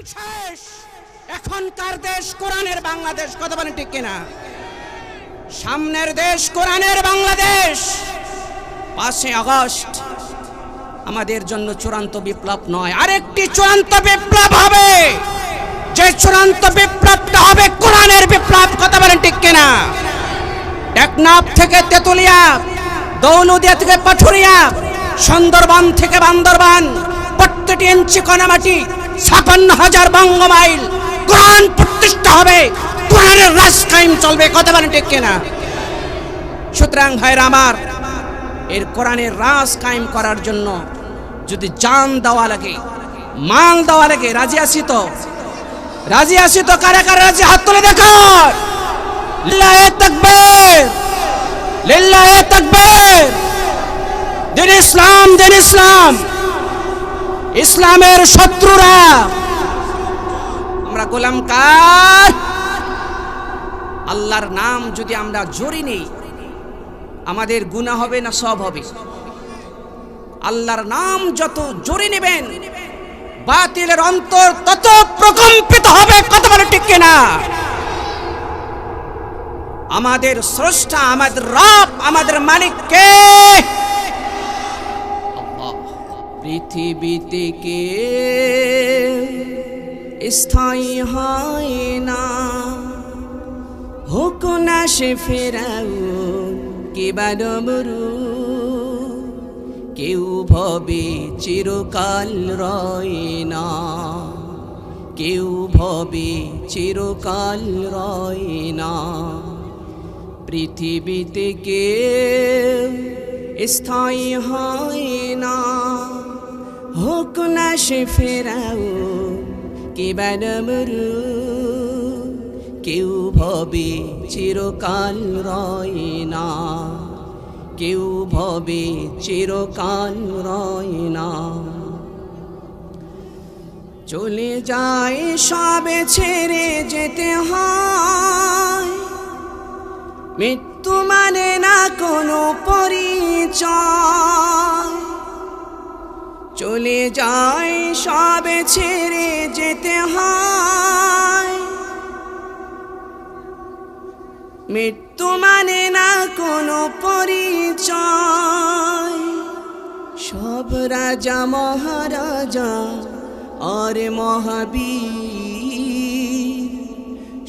শেষ। এখনকার দেশ কোরআনের বাংলাদেশ, কথা বলেন ঠিক কিনা? সামনের দেশ কোরআনের বাংলাদেশ। 5 আগস্ট আমাদের জন্য চূড়ান্ত বিপ্লব নয়, আরেকটি চূড়ান্ত বিপ্লব হবে। যে চূড়ান্ত বিপ্লবটা হবে কোরআনের বিপ্লব, কথা বলেন ঠিক কিনা? টেকনাফ থেকে তেতুলিয়া, দৌলতদিয়া থেকে পাথুরিয়া, সুন্দরবন থেকে বান্দরবান, প্রত্যেকটি ইঞ্চি কণামাটি 56,000 বঙ্গমাইল কোরআন প্রতিষ্ঠা হবে, কোরআনের রাজ কায়েম চলবে, কথা বলেন ঠিক কিনা? সুতরাং ভাইরা আমার, এর কোরআনের রাজ কায়েম করার জন্য যদি জান দেওয়া লাগে, মাল দেওয়া লাগে, রাজি আছি তো? রাজি আছি তো? কারা কারা রাজি হাত তুলে দেখো। লিল্লাহে তাকবীর, লিল্লাহে তাকবীর। দিন ইসলাম, দিন ইসলাম। ইসলামের শত্রুরা আমরা গোলাম কার? আল্লাহর নাম যদি আমরা জোরে নেই, আমাদের গুনাহ হবে না সব হবে? আল্লাহর নাম যত জোরে নেবেন, বাতিলের অন্তর তত প্রকম্পিত হবে, কথা বলে ঠিক কিনা? আমাদের স্রষ্টা, আমাদের রব, আমাদের মালিক কে? আল্লাহ। পৃথিবীতে কে স্থায়ী হয় না, হোক না সে ফেরাউন কিবা নমরুদ, কেউ ভবে চিরকাল রয় না, কেউ ভবে চিরকাল রয় না। পৃথিবীতে কেউ স্থায়ী হয় না, হোক না সে ফেরাউন কিবা নমরুদ, কেউ ভবে চিরকাল রয় না, কেউ ভবে চিরকাল রয় না। চলে যায় সবে ছেড়ে যেতে হয়, মৃত্যু মানে না কোনো পরিচয়। চলে যায় সবে ছেড়ে যেতে হয়, মৃত্যু মানে না কোনো পরিচয়। সব রাজা মহারাজা আর মহাবীর,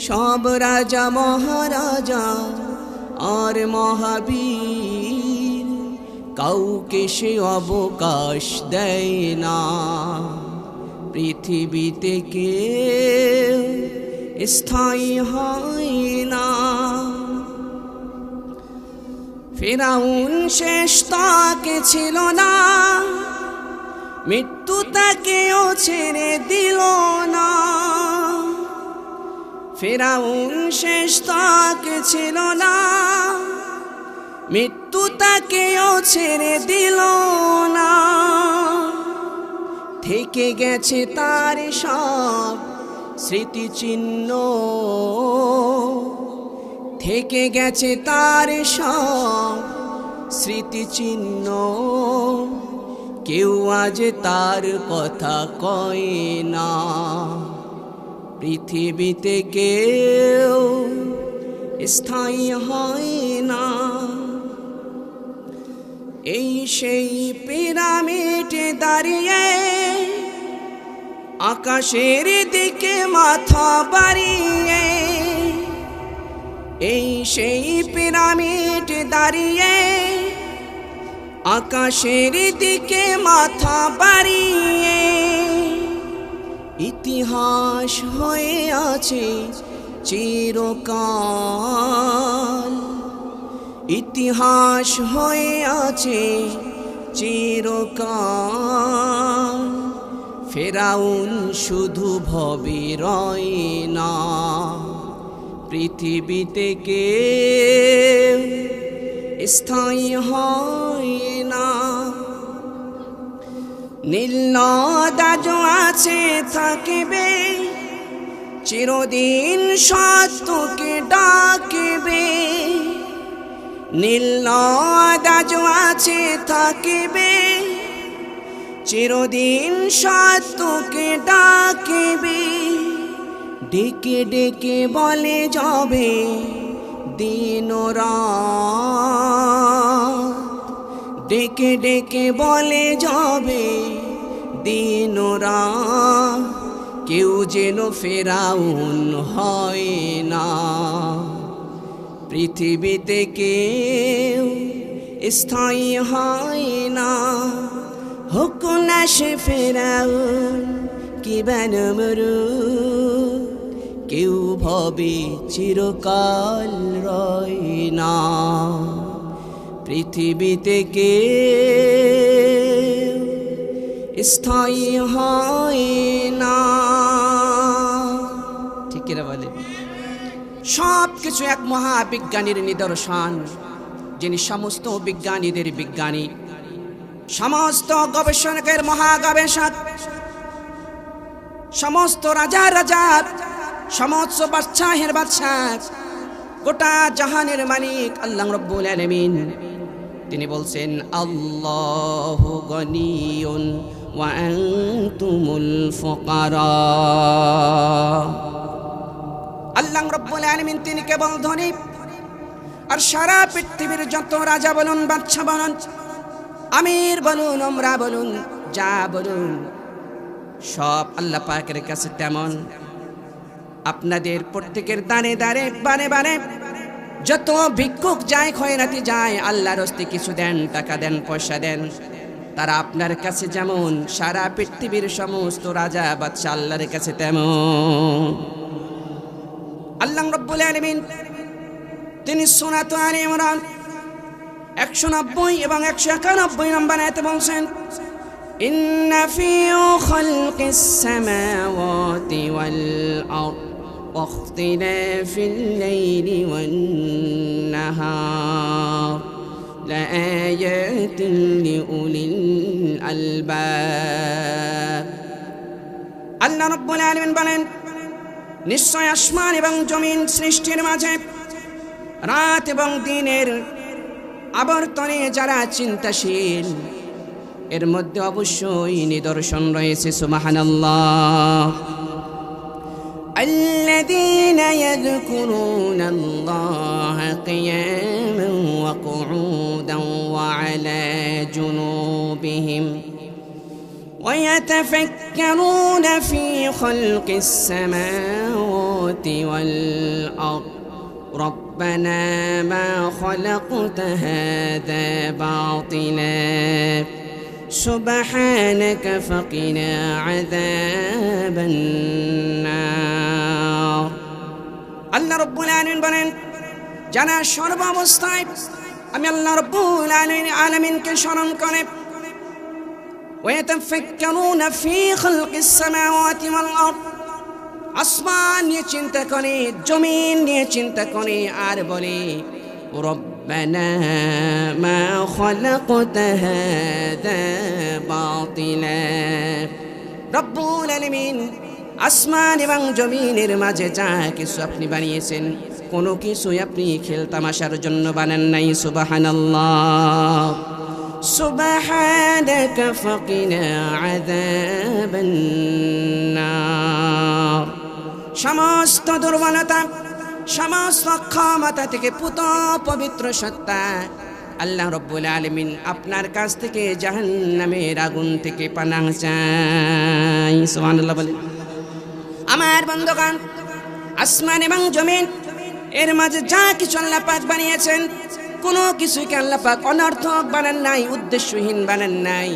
সব রাজা মহারাজা আর মহাবীর, কাউকে সে অবকাশ দেয় না। পৃথিবীতে কেউ স্থায়ী হয় না। ফিরাউন শেষ তাকে ছিল না, মৃত্যু তাকেও ছেড়ে দিল না। ফিরাউন শেষ তাকে ছিল না, মৃত্যু তাকেও ছেড়ে দিল না। থেকে গেছে তার সব স্মৃতিচিহ্ন, থেকে গেছে তার সব স্মৃতিচিহ্ন। কেউ আজ তার কথা কয় না। পৃথিবীতে কেউ স্থায়ী হয় না। এই সেই পিরামিডে দাঁড়িয়ে, আকাশের দিকে মাথা বাড়িয়ে, এই সেই পিরামিডে দাঁড়িয়ে, আকাশের দিকে মাথা বাড়িয়ে। ইতিহাস হয়ে আছে চিরকাল, ইতিহাস হয়ে আছে চিরকাল। ফেরাউন শুধু ভবে রয় না। পৃথিবীতে কেউ স্থায়ী হয় না। নীল নদ আজও আছে থাকিবে, চিরদিন সত্যকে ডাকিবে। নীল নদ আজও আছে থাকিবে, চিরদিন সত্যকে ডাকিবে। ডেকে ডেকে বলে যাবে দিন রাত, ডেকে ডেকে বলে যাবে দিন রাত, কেউ যেন ফেরাউন হয় না। পৃথিবীতে কেউ স্থায়ী হয় না, হোক না সে ফেরাউন কি বানমরু, কেউ ভবে চিরকাল রয় না। পৃথিবীতে কেউ স্থায়ী হয় না। ঠিক কিনা বলে? সব কিছু এক মহাবিজ্ঞানীর নিদর্শন, যিনি সমস্ত বিজ্ঞানীদের বিজ্ঞানী, সমস্ত গবেষণকের মহাগবেষক, সমস্ত রাজা রাজার, সমস্ত বাদশাহের বাদশাহ, গোটা জাহানের মালিক আল্লাহ রাব্বুল আলামিন। তিনি বলছেন আল্লাহু গনিয়ুন ওয়া আনতুমুল ফুকারা। আল্লাহ রাব্বুল আলামিন তিনি কেবল ধনী, আর সারা পৃথিবীর যত রাজা বলুন, বাদশা বলুন, আমির বলুন, ওমরা বলুন, যা বলুন, সব আল্লাহ পাকের কাছে তেমন। আপনাদের প্রত্যেকের দানে দানে বারে বারে যত ভিক্ষুক যায়, খয়রাতি যায়, আল্লাহর হস্তে কিছু দেন, টাকা দেন, পয়সা দেন, তারা আপনার কাছে যেমন, সারা পৃথিবীর সমস্ত রাজা বাদশা আল্লাহর কাছে তেমন। আল্লাহ রাব্বুল আলামিন তিনি সূরা আলে ইমরান 190 এবং 191 নম্বর আয়াতে বলছেন, ইন্না ফি খালকিস সামাওয়াতি ওয়াল আরদ ওয়া ইখতিলাফিল লাইলি ওয়ান নাহার লাআয়াতিন লিউলিল আলবাব। আল্লাহ রাব্বুল আলামিন বলেন, নিশ্চয় আসমান এবং জমিন সৃষ্টির মাঝে রাত এবং দিনের আবর্তনে যারা চিন্তাশীল, এর মধ্যে অবশ্যই নিদর্শন রয়েছে। সুবহানাল্লাহ। আল্লাযীনা ইয়াযকুরুনাল্লাহা কিয়ামান ওয়া কুউদান ওয়া আলা জুনুবিহিম ওয়া ইয়াতাফাক্কারুনা ফী খালকিস সামাওয়াতি ওয়াল আরদ ربنا ما خلقت هذا باطلا سبحانك فقنا عذاب النار। আল্লাহ রাব্বুল আলামিন বলেন, যারা সর্বাবস্থায় আমি আল্লাহ রাব্বুল আলামিনকে স্মরণ করে, ওয়াতাফাক্কারুনা ফী খালকিস সামাওয়াতি ওয়াল আরদ, আসমান নিয়ে চিন্তা করে, জমিন নিয়ে চিন্তা করে, আর বলে রব্বানা মা খালাকতা হাযা বাতিলা। রব্বুল আলামিন আসমান এবং জমিনের মাঝে যা কিছু আপনি বানিয়েছেন, কোনো কিছুই আপনি খেলতামাশার জন্য বানান নাই। সুবহানাল্লাহ। সুবহানাকা ফাকিনা আযাবান নার। সমস্ত দুর্বলতা, সমস্ত ক্ষমতা থেকে পুত পবিত্র সত্তা আল্লাহ রাব্বুল আলামিন আপনার কাছ থেকে জাহান্নামের আগুন থেকে পানাহ চাই। সুবহানাল্লাহ বলেন। আমার বন্ধুগণ, আসমান এবং জমিন এর মাঝে যা কিছু আল্লাহ পাক বানিয়েছেন, কোনো কিছুকে আল্লাহ পাক অনর্থক বানান নাই, উদ্দেশ্যহীন বানান নাই।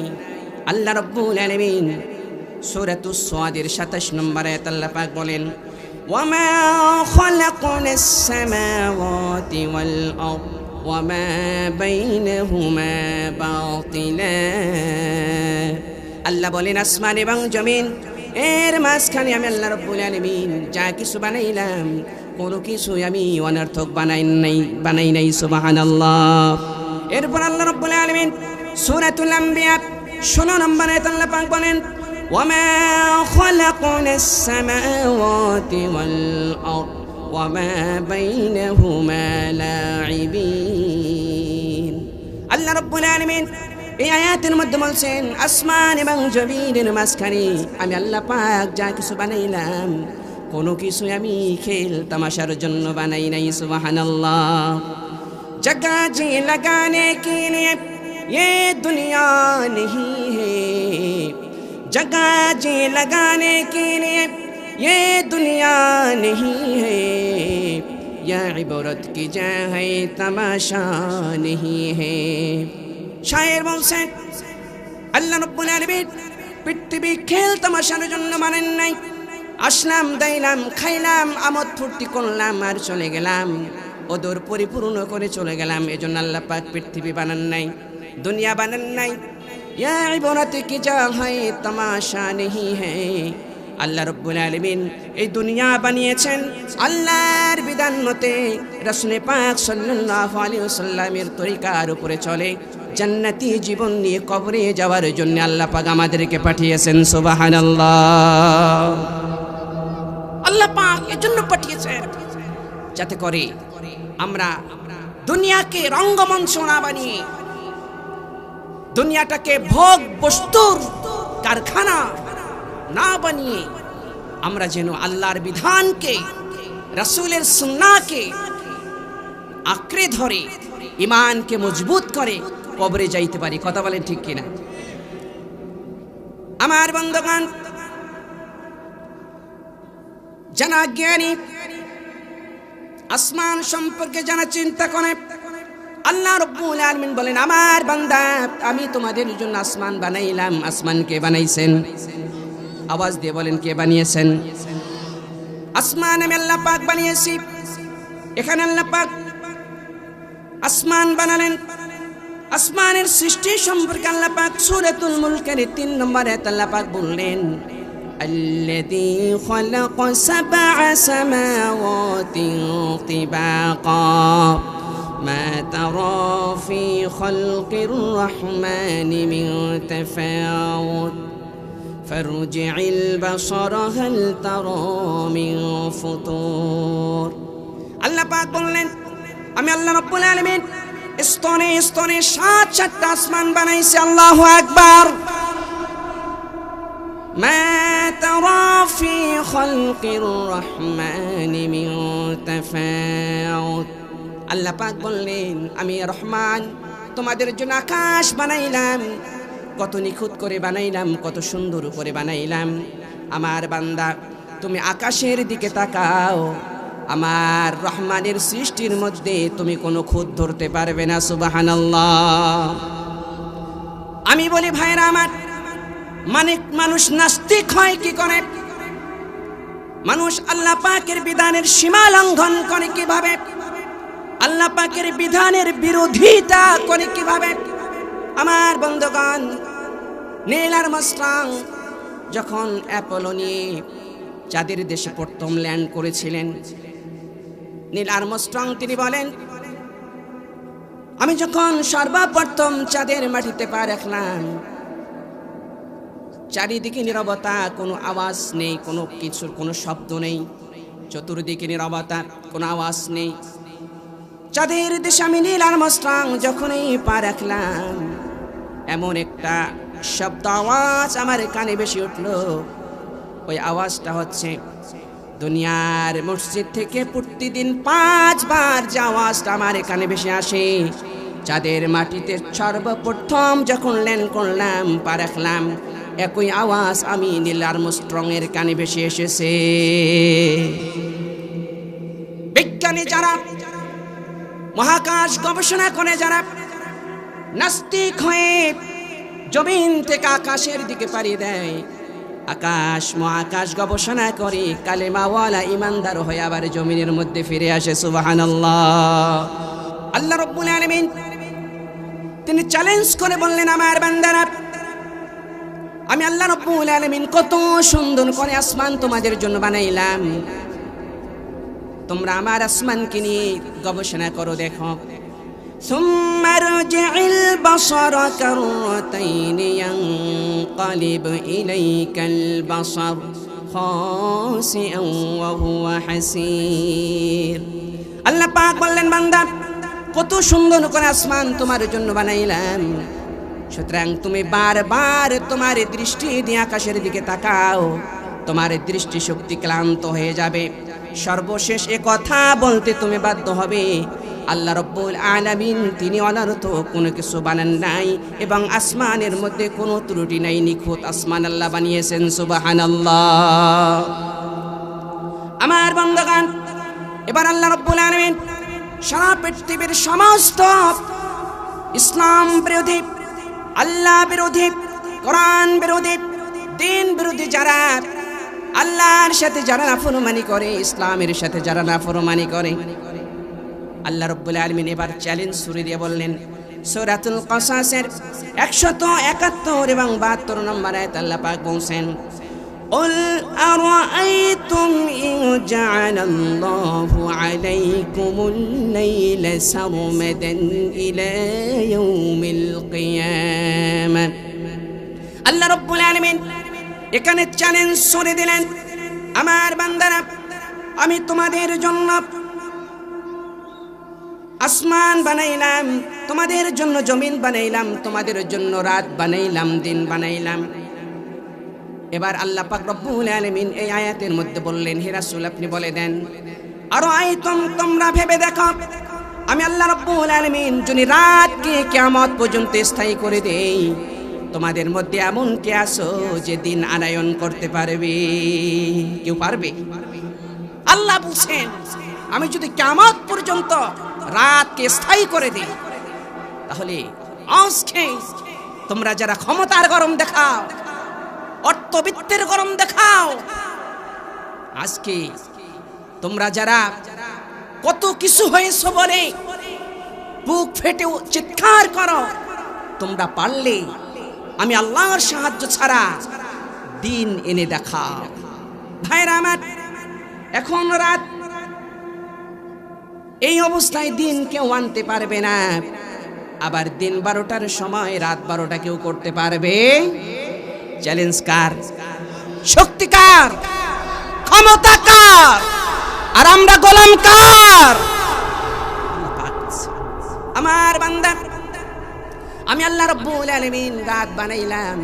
আল্লাহ রাব্বুল আলামিন সূরাতুস সাদের 27 নম্বর আয়াতে আল্লাহ পাক বলেন, ওয়ামা খালাকনাস সামাওয়াতি ওয়াল আরদ ওয়ামা বাইনাহুমা বাতিলা। আল্লাহ বলেন, আসমান এবং জমিন এর মাঝখানে আমি আল্লাহ রাব্বুল আলামিন যা কিছু বানাইলাম, কোনো কিছুই আমি অনর্থক বানাই নাই। সুবহানাল্লাহ। এরপর আল্লাহ রাব্বুল আলামিন সূরাতুল আম্বিয়া 16 নম্বর আয়াতে আল্লাহ পাক বলেন, ওয়ামা খালাকনাস সামাওয়াতি ওয়াল আরদ ওয়ামা বাইনাহুমা লাঈবিন। আল্লাহ রাব্বুল আলামিন এই আয়াতের মধ্যে বলছেন, আসমান এবং জমিনের মাঝখানে আমি আল্লাহ পাক যা কিছু বানাইলাম, কোনো কিছু আমি খেল তামাশার জন্য বানাই নাই। সুবহানাল্লাহ। जगह जी लगाने के लिए ये दुनिया नहीं है, जगह जी लगाने के लिए ये दुनिया नहीं है, यह इबरत की जगह है तमाशा नहीं है। शायर বলছেন আল্লাহ রাব্বুল আলামিন পৃথিবী খেল তামাশার জন্য বানান নাই। আসলাম, দাইলাম, খাইলাম, আমোদ ফুর্তি করলাম আর চলে গেলাম, ওদর পরিপূর্ণ করে চলে গেলাম। এজন্য আল্লাহ পাক পৃথিবী বানান নাই, দুনিয়া বানান নাই। ইয়া ইবরাত কি যা হয় তামাশা নেহি হ্যায়। আল্লাহ রাব্বুল আলামিন এই দুনিয়া বানিয়েছেন আল্লাহর বিধান মতে, রাসূল পাক সাল্লাল্লাহু আলাইহি ওয়াসাল্লামের তরিকার উপরে চলে। জান্নাতি জীবন নিয়ে কবরে যাওয়ার জন্য আল্লাহ পাক আমাদেরকে পাঠিয়েছেন। সুবহানাল্লাহ। আল্লাহ পাক এজন্য পাঠিয়েছেন যাতে করে আমরা দুনিয়াকে রঙ্গমঞ্চ না বানিয়ে, দুনিয়াটাকে ভোগ বস্তুর কারখানা না বানিয়ে আমরা যেন আল্লাহর বিধানকে, রাসূলের সুন্নাহকে আঁকড়ে ধরে ঈমানকে মজবুত করে কবরে যাইতে পারি। কথা বলেন ঠিক কিনা? আমার বন্ধুগণ, জানা জ্ঞানী আসমান সম্পর্কে জানা চিন্তা করে আল্লাহ রাব্বুল আলামিন বলেন, আমার বান্দা আমি তোমাদের জন্য আসমান বানাইলাম। আসমান কে বানাইছেন? আওয়াজ দিয়ে বলেন, কে বানিয়েছেন? আসমান আমি আল্লাহ পাক বানিয়েছি। এখানে আল্লাহ পাক আসমান বানালেন। আসমানের সৃষ্টি সম্পর্কে আল্লাহ পাক সূরাতুল মুলকের 3 নম্বর আয়াত আল্লাহ পাক বললেন, الذي خلق 7 سماوات طباقا ما ترى في خلق الرحمن من تفاوت فارجع البصر هل ترى من فطور। আল্লাহ পাক বললেন, আমি আল্লাহ রাব্বুল আলামিন স্তরে স্তরে 7টা আসমান বানাইছি। আল্লাহু আকবার। ما ترى في خلق الرحمن من تفاوت। আল্লাহ পাক বললেন, আমি রহমান তোমাদের জন্য আকাশ বানাইলাম, কত নিখুঁত করে বানাইলাম, কত সুন্দর করে বানাইলাম। আমার বান্দা তুমি আকাশের দিকে তাকাও, আমার রহমানের সৃষ্টির মধ্যে তুমি কোনো খুঁত ধরতে পারবে না। সুবহানাল্লাহ। আমি বলি ভাইরা আমার, মানুষ নাস্তিক হয় কি করে? মানুষ আল্লাহ পাকের বিধানের সীমা লঙ্ঘন করে কিভাবে? আল্লাহ পাকের বিধানের বিরোধিতা করে কিভাবে? আমার বন্ধুগণ, নীল আর্মস্ট্রং যখন অ্যাপোলো নিয়ে চাঁদের দেশে প্রথম ল্যান্ড করেছিলেন, নীল আর্মস্ট্রং তিনি বলেন, আমি যখন সর্বপ্রথম চাঁদের মাটিতে পা রাখলাম, চারিদিকে নীরবতা, কোনো আওয়াজ নেই, কোনো কিছুর কোনো শব্দ নেই, চতুর্দিকে নীরবতা, কোনো আওয়াজ নেই। চাঁদের দেশে আমি নীল আর্মস্ট্রং যখনই পা রাখলাম, এমন একটা শব্দ আওয়াজ আমার কানে বেশি উঠল। ওই আওয়াজটা হচ্ছে দুনিয়ার মসজিদ থেকে প্রতিদিন 5 বার যে আওয়াজটা আমার কানে বেশি আসে, চাঁদের মাটিতে সর্বপ্রথম যখন ল্যান্ড করলাম, পা রাখলাম, একই আওয়াজ আমি নীল আর্মস্ট্রং এর কানে ভেসে এসেছে। বিজ্ঞানী যারা মহাকাশ গবেষণা করে, যারা নাস্তিক হয়ে জমিন থেকে আকাশের দিকে পাড়ি দেয়, আকাশ মহাকাশ গবেষণা করে কালেমাওয়ালা ইমানদার হয়ে আবার জমিনের মধ্যে ফিরে আসে। সুবহানাল্লাহ। আল্লাহ রাব্বুল আলামিন তিনি চ্যালেঞ্জ করে বললেন, আমার বান্দারা, আমি আল্লাহ রাব্বুল আলামিন কত সুন্দর করে আসমান তোমাদের জন্য বানাইলাম, তোমরা আমার আসমানকে নিয়ে গবেষণা করো, দেখো। সুম্মা রজি'ল বাসারা কাররাতাইন ইয়ানকালিব ইলাইকাল বাসার খাসিআন ওয়া হুয়া হাসীর। আল্লাহ পাক বললেন, বান্দা কত সুন্দর করে আসমান তোমার জন্য বানাইলাম, সুতরাং তুমি বারবার তোমার দৃষ্টি দিয়ে আকাশের দিকে তাকাও, তোমার দৃষ্টিশক্তি ক্লান্ত হয়ে যাবে। সর্বশেষ এ কথা বলতে তুমি বাধ্য হবে, আল্লাহ রাব্বুল আলামিন তিনি অনর্থ কোনো কিছু বানান নাই এবং আসমানের মধ্যে কোনো ত্রুটি নাই, নিখুঁত আসমান আল্লাহ বানিয়েছেন। সুবহানাল্লাহ। আমার বান্দাগণ, এবার আল্লাহ রাব্বুল আলামিন সারা পৃথিবীর সমস্ত ইসলাম বিরোধী, আল্লাহ বিরোধী, কোরআন বিরোধী, দ্বীন বিরোধী যারা, আল্লাহর সাথে যারা নাফরমানি করে, ইসলামের সাথে যারা নাফরমানি করে, আল্লাহ রাব্বুল আলামিন এবার চ্যালেঞ্জ ছুড়ে দিয়ে বললেন সূরাতুল কাসাসের 171 এবং 72 নম্বর আয়াত আল্লাহ পাক বলেন, قل أرأيتم إن جعل الله عليكم الليل سرمدا إلى يوم القيامة। আল্লাহ রাব্বুল আলামিন এখানে চ্যালেঞ্জ ছুড়ে দিলেন, আমার বান্দারা আমি তোমাদের জন্য আসমান বানাইলাম, তোমাদের জন্য জমিন বানাইলাম, তোমাদের জন্য রাত বানাইলাম, দিন বানাইলাম। এবার আল্লাহ পাক রব্বুল আলামিন এই আয়াতের মধ্যে বললেন, হে রাসূল আপনি বলে দেন, আরো আইতুম তোমরা ভেবে দেখো, আমি আল্লাহ রাব্বুল আলামিন যদি রাতকে কিয়ামত পর্যন্ত স্থায়ী করে দেই, তোমাদের মধ্যে এমন কে আছো যে দিন আনায়ন করতে পারবে? কেউ পারবে? আল্লাহ বলছেন আমি যদি কিয়ামত পর্যন্ত রাতকে স্থায়ী করে দিই, তাহলে আজকে তোমরা যারা ক্ষমতার গরম দেখাও, অর্থবিত্তের গরম দেখাও, আজকে তোমরা যারা কত কিছু হয়েছে বলে বুক ফেটে চিৎকার করো, তোমরা পারলে আমি আল্লাহর সাহায্য ছাড়া দিন এনে দেখাও। ভাইরা আমার, এখন রাত, এই অবস্থায় দিন কেউ আনতে পারবে না। আবার দিন 12টার সময় রাত 12টা কেউ করতে পারবে? চ্যালেঞ্জ কার? শক্তি কার? ক্ষমতা কার? আর আমরা গোলাম কার? আমার বান্দা, আমি আল্লাহ রাব্বুল আলামিন রাত বানাইলাম,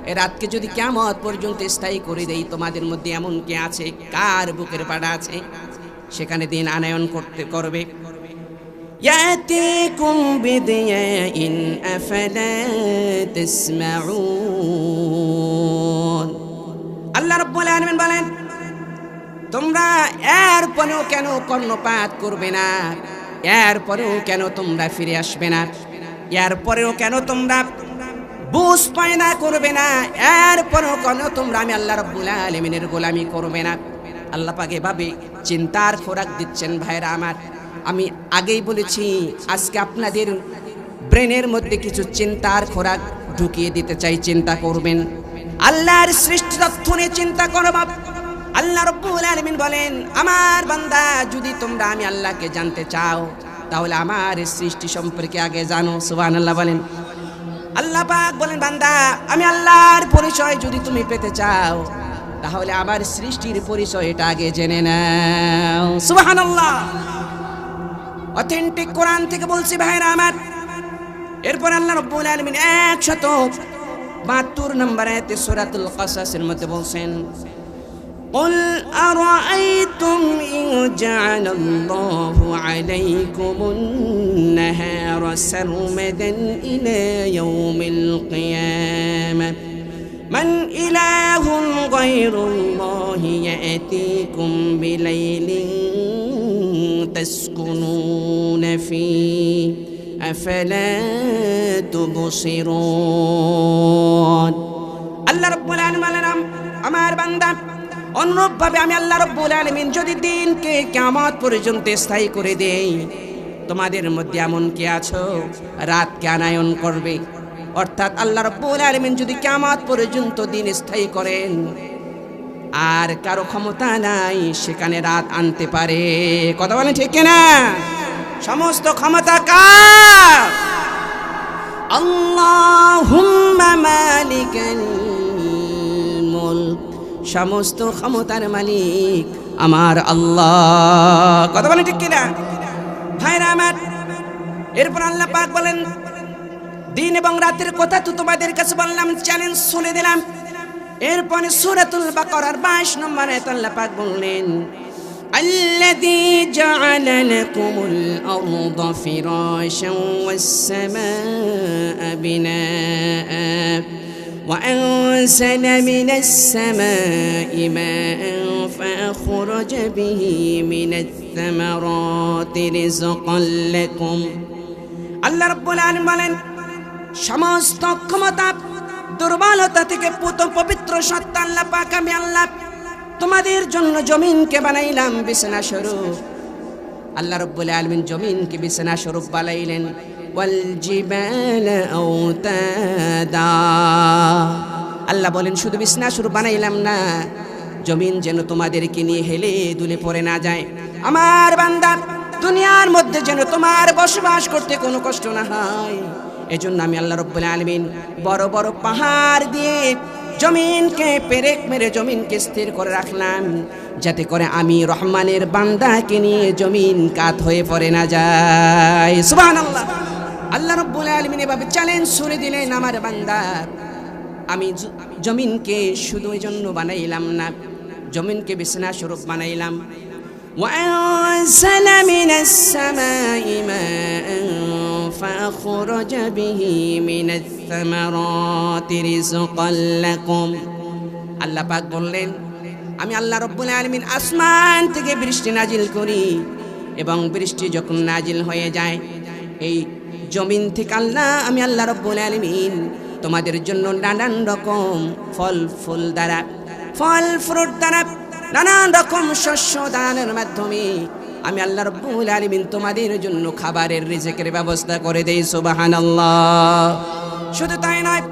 এই রাতকে যদি কিয়ামত পর্যন্ত স্থায়ী করে দেই, তোমাদের মধ্যে এমন কে আছে, কার বুকের পাড়া আছে সেখানে দিন আনায়ন করবে? ইয়াতিকুম বিদিয়াইন আফালা তাসমাউন। আল্লাহ রাব্বুল আলামিন বলেন, তোমরা এর পরেও কেন কর্ণপাত করবে না? এর পরেও কেন তোমরা ফিরে আসবে না? এর পরেও কেন তোমরা বুঝ পয়দা করবে না? এর পরেও কেন তোমরা আমি আল্লাহ রাব্বুল আলামিনের গোলামি করবে না? আল্লাহ পাক এভাবে চিন্তার খোরাক দিচ্ছেন। ভাইরা আমার, আমি আগেই বলেছি আজকে আপনাদের ব্রেনের মধ্যে কিছু চিন্তার খোরাক ঢুকিয়ে দিতে চাই। চিন্তা করবেন, আল্লাহর সৃষ্টি তথ্য নিয়ে চিন্তা করব। আল্লাহ রাব্বুল আলামিন বলেন, আমার বান্দা যদি তোমরা আমি আল্লাহকে জানতে চাও, তাহলে আমার সৃষ্টি সম্পর্কে আগে জানো। সুবহানাল্লাহ বলেন। আল্লাহ পাক বলেন, বান্দা আমি আল্লাহর পরিচয় যদি তুমি পেতে চাও, তাহলে আমার সৃষ্টির পরিচয়টা আগে জেনে নাও। সুবহানাল্লাহ। অথেন্টিক কোরআন থেকে বলছি ভাইরা আমার। এরপর আল্লাহ রাব্বুল আলামিন 172 নম্বর আয়াতে সূরাতুল কাসাসের মধ্যে বলছেন, قل أرأيتم إن جعل الله عليكم النهار سرمدا إلى يوم القيامة من إله غير الله يأتيكم بليل تسكنون فيه أفلا تبصرون। আল্লাহ রাব্বুল আলামিন বলেন, আমার বান্দা অনুরূপভাবে আমি আল্লাহ রাব্বুল আলামিন যদি দিনকে কিয়ামত পর্যন্ত স্থায়ী করে দেই, তোমাদের মধ্যে এমন কে আছো রাতকে আনায়ন করবে? অর্থাৎ আল্লাহ রাব্বুল আলামিন যদি কিয়ামত পর্যন্ত দিন স্থায়ী করেন, আর কারো ক্ষমতা নাই সেখানে রাত আনতে পারে। কথা বলেন ঠিক কিনা? সমস্ত ক্ষমতা কার? আল্লাহুম্মা মালিকাল মুলক, সমস্ত ক্ষমতার মালিক আমার আল্লাহ। কথা বলেন ঠিক কিনা? ভাইরা আমার, এরপর আল্লাহ পাক বলেন, দিন এবং রাতের কথা তো তোমাদের কাছে বললাম, চ্যালেঞ্জ শুনে দিলাম। এরপরে সূরাতুল বাকারার 22 নম্বর আয়াত আল্লাহ পাক বললেন الذي جعل لكم الأرض فراشا والسماء بناء وأنزل من السماء ماء فأخرج به من الثمرات رزقا لكم আল্লাহ রাব্বুল আলামিন বলেন সমস্ত ক্ষমতা দুর্বলতা থেকে পবিত্র সত্তা আল্লাহ পাক আমি আল্লাহ তোমাদের জন্য জমিনকে বানাইলাম বিছানা স্বরূপ। আল্লাহ রাব্বুল আলামিন জমিনকে বিছানা স্বরূপ বানাইলেন। ওয়াল জিবালা আওতাদা, আল্লাহ বলেন শুধু বিছানা স্বরূপ বানাইলাম না, জমিন যেন তোমাদেরকে নিয়ে হেলে দুলে পড়ে না যায়। আমার বান্দা দুনিয়ার মধ্যে যেন তোমার বসবাস করতে কোনো কষ্ট না হয়, এজন্য আমি আল্লাহ রাব্বুল আলামিন বড় বড় পাহাড় দিয়ে জমিনকে পেরেক মেরে জমিনকে স্থির করে রাখলাম, যাতে করে আমি রহমানের বান্দাকে নিয়ে জমিন কাত হয়ে পড়ে না যায়। সুবহানাল্লাহ। আল্লাহ রাব্বুল আলামিন এভাবে চ্যালেঞ্জ ছুড়ে দিলেন, আমার বান্দা আমি জমিনকে শুধু এই জন্য বানাইলাম না, জমিনকে বিছানা স্বরূপ বানাইলাম। وأنزل من السماء ماء فأخرج به من الثمرات رزقا لكم আল্লাহ পাক বললেন আমি আল্লাহ রাব্বুল আলামিন আসমান থেকে বৃষ্টি নাজিল করি, এবং বৃষ্টি যখন নাজিল হয়ে যায় এই জমিন থেকে আমি আল্লাহ রাব্বুল আলামিন তোমাদের জন্য নানান রকম ফল ফ্রুট দ্বারা নানান রকম শস্য দানের মাধ্যমে আমি আল্লাহ রাব্বুল আলামিন তোমাদের জন্য খাবারের রিজিকের ব্যবস্থা করে দেই। সুবহানাল্লাহ। শুধু তাই নয়,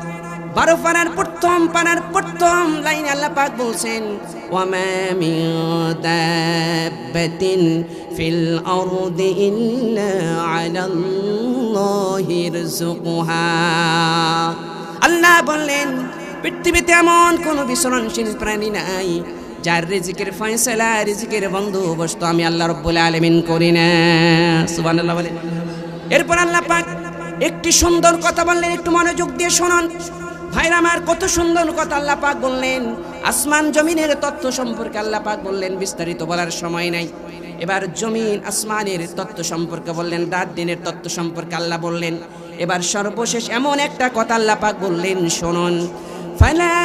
12 পারার প্রথম লাইনে আল্লাহ পাক বলছেন ওয়ামা মিন দাব্বাতিন ফিল আরদি ইল্লা আলাল্লাহি রিজকুহা। আল্লাহ বললেন পৃথিবীতে এমন কোনো বিচরণশীল প্রাণী নাই যার রিজিকের ফয়সালা, রিজিকের বন্দোবস্ত আমি আল্লাহ রাব্বুল আলামিন করি না। সুবহানাল্লাহ বলেন। এরপর আল্লাহ পাক একটি সুন্দর কথা বললেন, একটু মনোযোগ দিয়ে শুনুন ভাইরা আমার, কত সুন্দর কথা আল্লাহ পাক বললেন। আসমান জমিনের তত্ত্ব সম্পর্কে আল্লাহ পাক বললেন, বিস্তারিত বলার সময় নাই। এবার জমিন আসমানের তত্ত্ব সম্পর্কে বললেন, রাত দিনের তত্ত্ব সম্পর্কে আল্লাহ বললেন। এবার সর্বশেষ এমন একটা কথা আল্লাহ পাক বললেন, শুনুন ফালা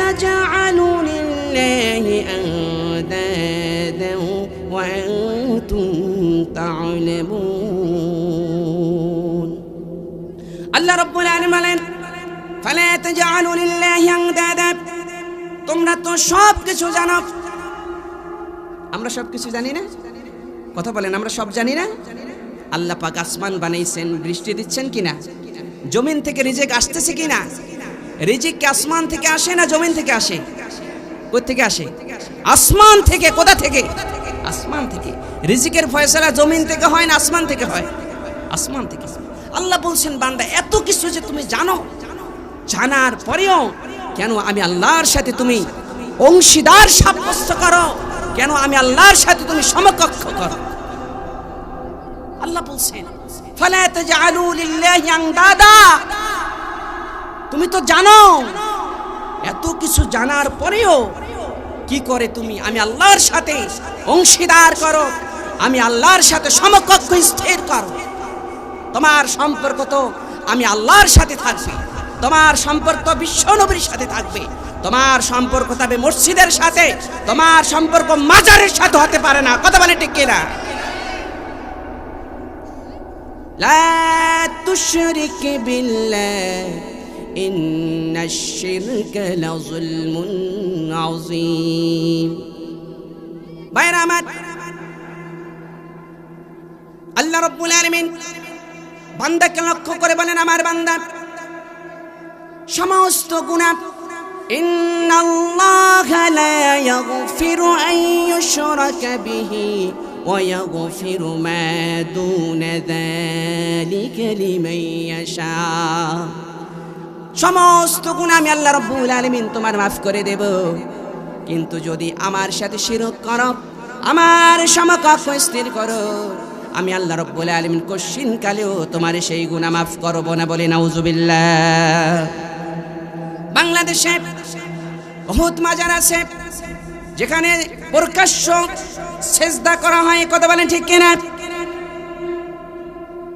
তাজআলু লিল্লাহি আনদাদা ওয়া আনতুম তা'লামুন। আল্লাহ রাব্বুল আলামিন বলেন ফালা তাজআলু লিল্লাহি আনদাদা, তোমরা তো সব কিছু জানো। আমরা সব কিছু জানি না? কথা বলেন, আমরা সব জানি না? আল্লাহ পাক আসমান বানাইছেন, বৃষ্টি দিচ্ছেন কিনা? জমিন থেকে রিজিক আসতেছে কিনা? রিজিক কি আসমান থেকে আসে না জমিন থেকে আসে? কোথা থেকে আসে? আসমান থেকে। কোথা থেকে? আসমান থেকে। রিজিকের ফয়সালা জমিন থেকে হয় না আসমান থেকে হয়? আসমান থেকে। আল্লাহ বলছেন বান্দা এত কিছু যে তুমি জানো, জানার পরেও কেন আমি আল্লাহর সাথে তুমি অংশীদার সাব্যস্ত করো? কেন আমি আল্লাহর সাথে তুমি সমকক্ষ করো? আল্লাহ বলছেন ফালা তাজআলু লিল্লাহি আনদাদা, তুমি তো জানো, এত কিছু জানার পরেও কি করে তুমি আমি আল্লাহর সাথে অংশীদার করো, আমি আল্লাহর সাথে সমকক্ষ স্থির করো? তোমার সম্পর্ক তো আমি আল্লাহর সাথে থাকবে, তোমার সম্পর্ক বিশ্ব নবীর সাথে থাকবে, তোমার সম্পর্ক তবে মসজিদের সাথে, তোমার সম্পর্ক মাজারের সাথে হতে পারে না। কথা বলে ঠিক কিনা? লা তুশরিক বিল্লাহ ইন্নাশ শিরকা লাযুলমুন আযীম। ভাইরা আমার, আল্লাহ রাব্বুল আলামিন বান্দাকে লক্ষ্য করে বলেন, আমার বান্দা সমস্ত গুনাহ, ইন্নাল্লাহা লা ইয়াগফিরু আন ইউশরাকা বিহি ওয়া ইয়াগফিরু মা দুনা যালিকা লিমান ইয়াশা। সমস্ত গুনাহ আমি আল্লাহ রাব্বুল আলামিন তোমার মাফ করে দেব, কিন্তু যদি আমার সাথে শিরক করো, আমার সমকক্ষ স্থির করো, আমি আল্লাহ রাব্বুল আলামিন কশিন কালেও তোমার সেই গুনাহ মাফ করব না। বলে নাউজুবিল্লাহ। বাংলাদেশে উহুদ মাজার আছে যেখানে প্রকাশ্য সেজদা করা হয়, কথা বলেন ঠিক কিনা?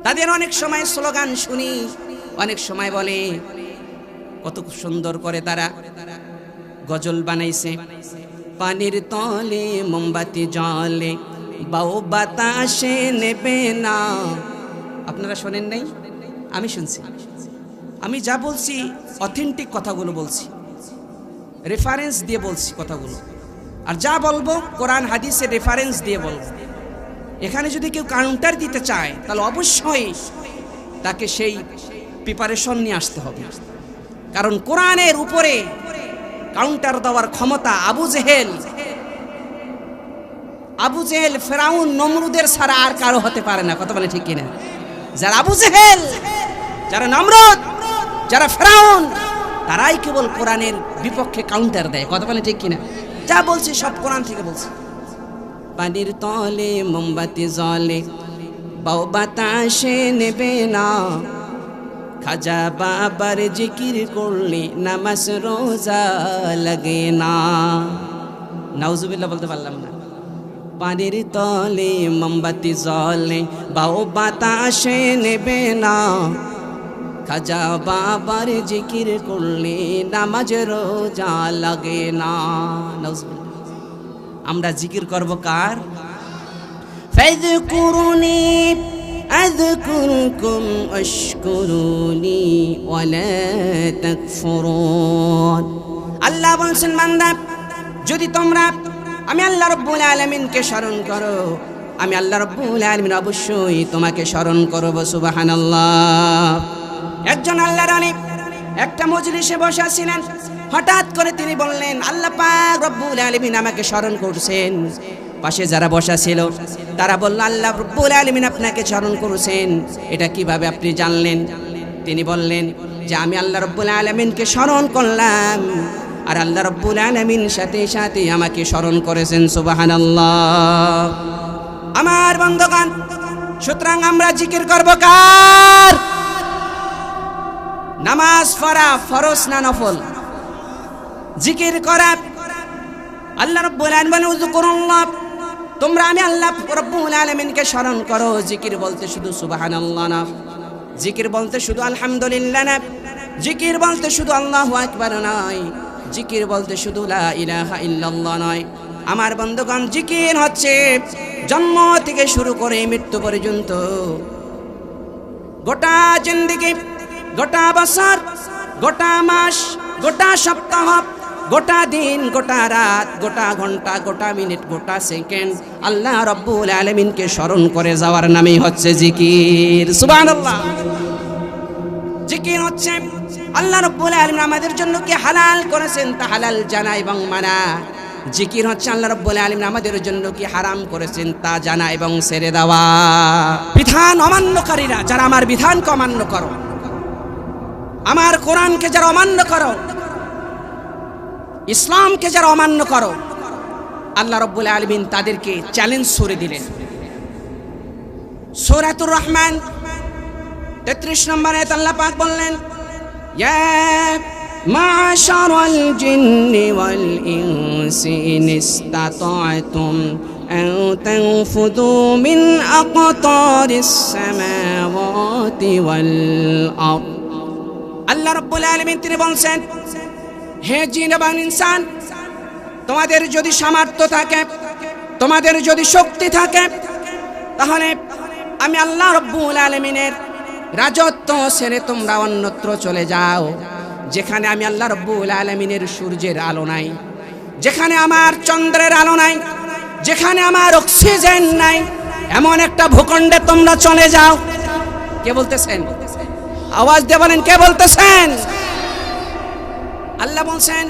তাদের অনেক সময় স্লোগান শুনি, অনেক সময় বলে, কত সুন্দর করে তারা গজল বানাইছে, পানির তলে মোমবাতি জ্বলে বাউ বাতাসে নেবে না। আপনারা শোনেন নাই? আমি শুনছি। আমি যা বলছি অথেন্টিক কথাগুলো বলছি, রেফারেন্স দিয়ে বলছি কথাগুলো, আর যা বলবো কোরআন হাদিসের রেফারেন্স দিয়ে বলবো। এখানে যদি কেউ কাউন্টার দিতে চায় তাহলে অবশ্যই তাকে সেই প্রিপারেশন নিয়ে আসতে হবে, কারণ কোরআনের উপরে কাউন্টার দেওয়ার ক্ষমতা আবু জেহেল, ফেরাউন, নমরুদের ছাড়া আর কারো হতে পারে না, কথা বলে ঠিক কিনা? যারা আবু জেহেল, যারা নমরুদ, যারা ফেরাউন, তারাই কেবল কোরআনের বিপক্ষে কাউন্টার দেয়, কথা বলে ঠিক কিনা? যা বলছি সব কোরআন থেকে বলছি। পানির তলে মোমবাতি জ্বলে বাউ বাতাসে নেবে না, খাজা বাবার জিকির করলে নামাজ রোজা লাগে না। নাউজুবিল্লাহ বলতে পারলাম না। পানির তলে মোমবাতি জ্বলে বাউ বাতাসে নেবে না, খাজা বাবার জিকির করলে নামাজ রোজা লাগে না। নাউজুবিল্লাহ। আমরা জিকির করব কার? ফাযকুরুনি আযকুরকুম ওয়াশকুরুনি ওয়ালা তাকফুরুন। আল্লাহ বলেন, বান্দা যদি তোমরা আমি আল্লাহ রাব্বুল আলামিনকে স্মরণ করো, আমি আল্লাহ রাব্বুল আলামিন অবশ্যই তোমাকে স্মরণ করব। সুবহানাল্লাহ। একজন আল্লাহর আলী একটা মজলিসে বসা ছিলেন, হঠাৎ করে তিনি বললেন, আল্লাহ পাক রব্বুল আলামিন আমাকে স্মরণ করছেন। পাশে যারা বসা ছিল তারা বলল, আল্লাহ রব্বুল আলামিন আপনাকে স্মরণ করেছেন, এটা কিভাবে আপনি জানলেন? তিনি বললেন যে আমি আল্লাহ রব্বুল আলামিনকে স্মরণ করলাম, আর আল্লাহ রব্বুল আলামিন সাথে সাথে আমাকে স্মরণ করেছেন। সুবহানাল্লাহ। আমার বন্ধুগণ, সুতরাং আমরা জিকির করব কার? নামাজ পড়া ফরজ না নফল? জিকির করা আল্লাহ রাব্বুল আলামিন বলেন, উযকুরুল্লাহ, তোমরা আমি আল্লাহ রাব্বুল আলামিনকে স্মরণ করো। জিকির বলতে শুধু সুবহানাল্লাহ না, জিকির বলতে শুধু আলহামদুলিল্লাহ না, জিকির বলতে শুধু আল্লাহু আকবার নয়, জিকির বলতে শুধু লা ইলাহা ইল্লাল্লাহ নয়। আমার বন্ধুগণ, জিকির হচ্ছে জন্ম থেকে শুরু করে মৃত্যু পর্যন্ত গোটা জিন্দেগি, গোটা বছর, গোটা মাস, গোটা সপ্তাহ, গোটা দিন, গোটা রাত, গোটা ঘন্টা, গোটা মিনিট, গোটা সেকেন্ড আল্লাহ রাব্বুল আলামিনকে স্মরণ করে যাওয়ার নামই হচ্ছে জিকির। সুবহানাল্লাহ। জিকির হচ্ছে আল্লাহ রাব্বুল আলামিন আমাদের জন্য কি হালাল করেছেন তা হালাল জানা এবং মানা। জিকির হচ্ছে আল্লাহ রাব্বুল আলামিন আমাদের জন্য কি হারাম করেছেন তা জানা এবং ছেড়ে দেওয়া। বিধান অমান্যকারীরা, যারা আমার বিধানকে অমান্য করো, আমার কোরআনকে যারা অমান্য করো, ইসলামকে যারা অমান্য করো, আল্লাহ রাব্বুল আলামিন তাদেরকে চ্যালেঞ্জ ছুড়ে দিলেন। সূরাতুর রহমান 33 নম্বর আয়াত আল্লাহ পাক বললেন, ইয়া মা'শারাল জিন্নি ওয়াল ইনসি ইন ইসতাতা'তুম আন তানফুযু মিন আকতারিস সামাওয়াতি ওয়াল আরদ। আল্লাহ রাব্বুল আলামিন তিনি বলছেন, হে জিন এবং ইনসান, তোমাদের যদি সামর্থ্য থাকে, তোমাদের যদি শক্তি থাকে, তাহলে আমি আল্লাহ রাব্বুল আলামিনের রাজত্ব ছেড়ে তোমরা অন্যত্র চলে যাও, যেখানে আমি আল্লাহ রাব্বুল আলামিনের সূর্যের আলো নাই, যেখানে আমার চন্দ্রের আলো নাই, যেখানে আমার অক্সিজেন নাই, এমন একটা ভূখণ্ডে তোমরা চলে যাও। কে বলতেছেন? আওয়াজ দিয়ে বলেন, কে বলতেছেন? আল্লাহ বলছেন,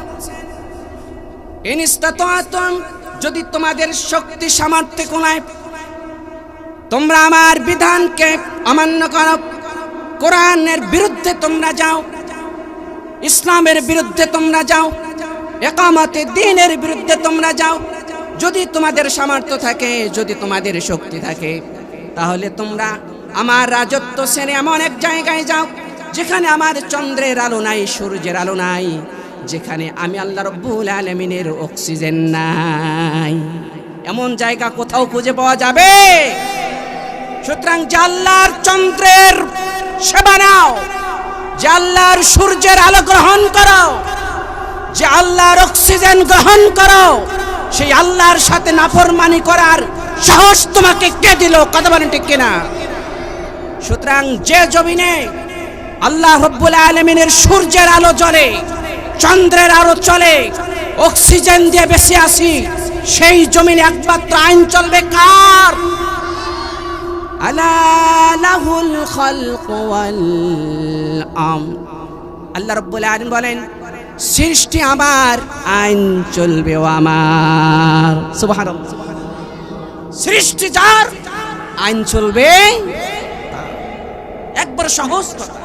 ইন ইসতাতা'তুম, যদি তোমাদের শক্তি সামর্থ্য কোনায় তোমরা আমার বিধানকে অমান্য করো, কোরআনের বিরুদ্ধে তোমরা যাও, ইসলামের বিরুদ্ধে তোমরা যাও, ইকামতে দ্বীনের বিরুদ্ধে তোমরা যাও, যদি তোমাদের সামর্থ্য থাকে, যদি তোমাদের শক্তি থাকে, তাহলে তোমরা আমার রাজত্ব ছেড়ে এমন এক জায়গায় যাও যেখানে আমার চন্দ্রের আলো নাই, সূর্যের আলো নাই, যেখানে আমি আল্লাহ রাব্বুল আলামিনের অক্সিজেন নাই। এমন জায়গা কোথাও খুঁজে পাওয়া যাবে? সুতরাং যে আল্লাহর চন্দ্রের সেবা নাও, যে আল্লাহর সূর্যের আলো গ্রহণ করো, যে আল্লাহর অক্সিজেন গ্রহণ করো, সেই আল্লাহর সাথে নাফরমানি করার সাহস তোমাকে কে দিল? কথা বলেন ঠিক কিনা? সুতরাং যে জমিনে আল্লাহ রাব্বুল আলামিনের সূর্যের আলো জ্বলে, চন্দ্রের আলো চলে, অক্সিজেন দিয়ে বেঁচে আছি, সেই জমিনে একমাত্র আইন চলবে কার? আলা লাহুল খালকু ওয়াল আমর। আল্লাহ রাব্বুল আলামিন বলেন, সৃষ্টি আমার, আইন চলবেও আমার। সুবহানাল্লাহ। সৃষ্টি যার, আইন চলবে। একবার সহজ কথা।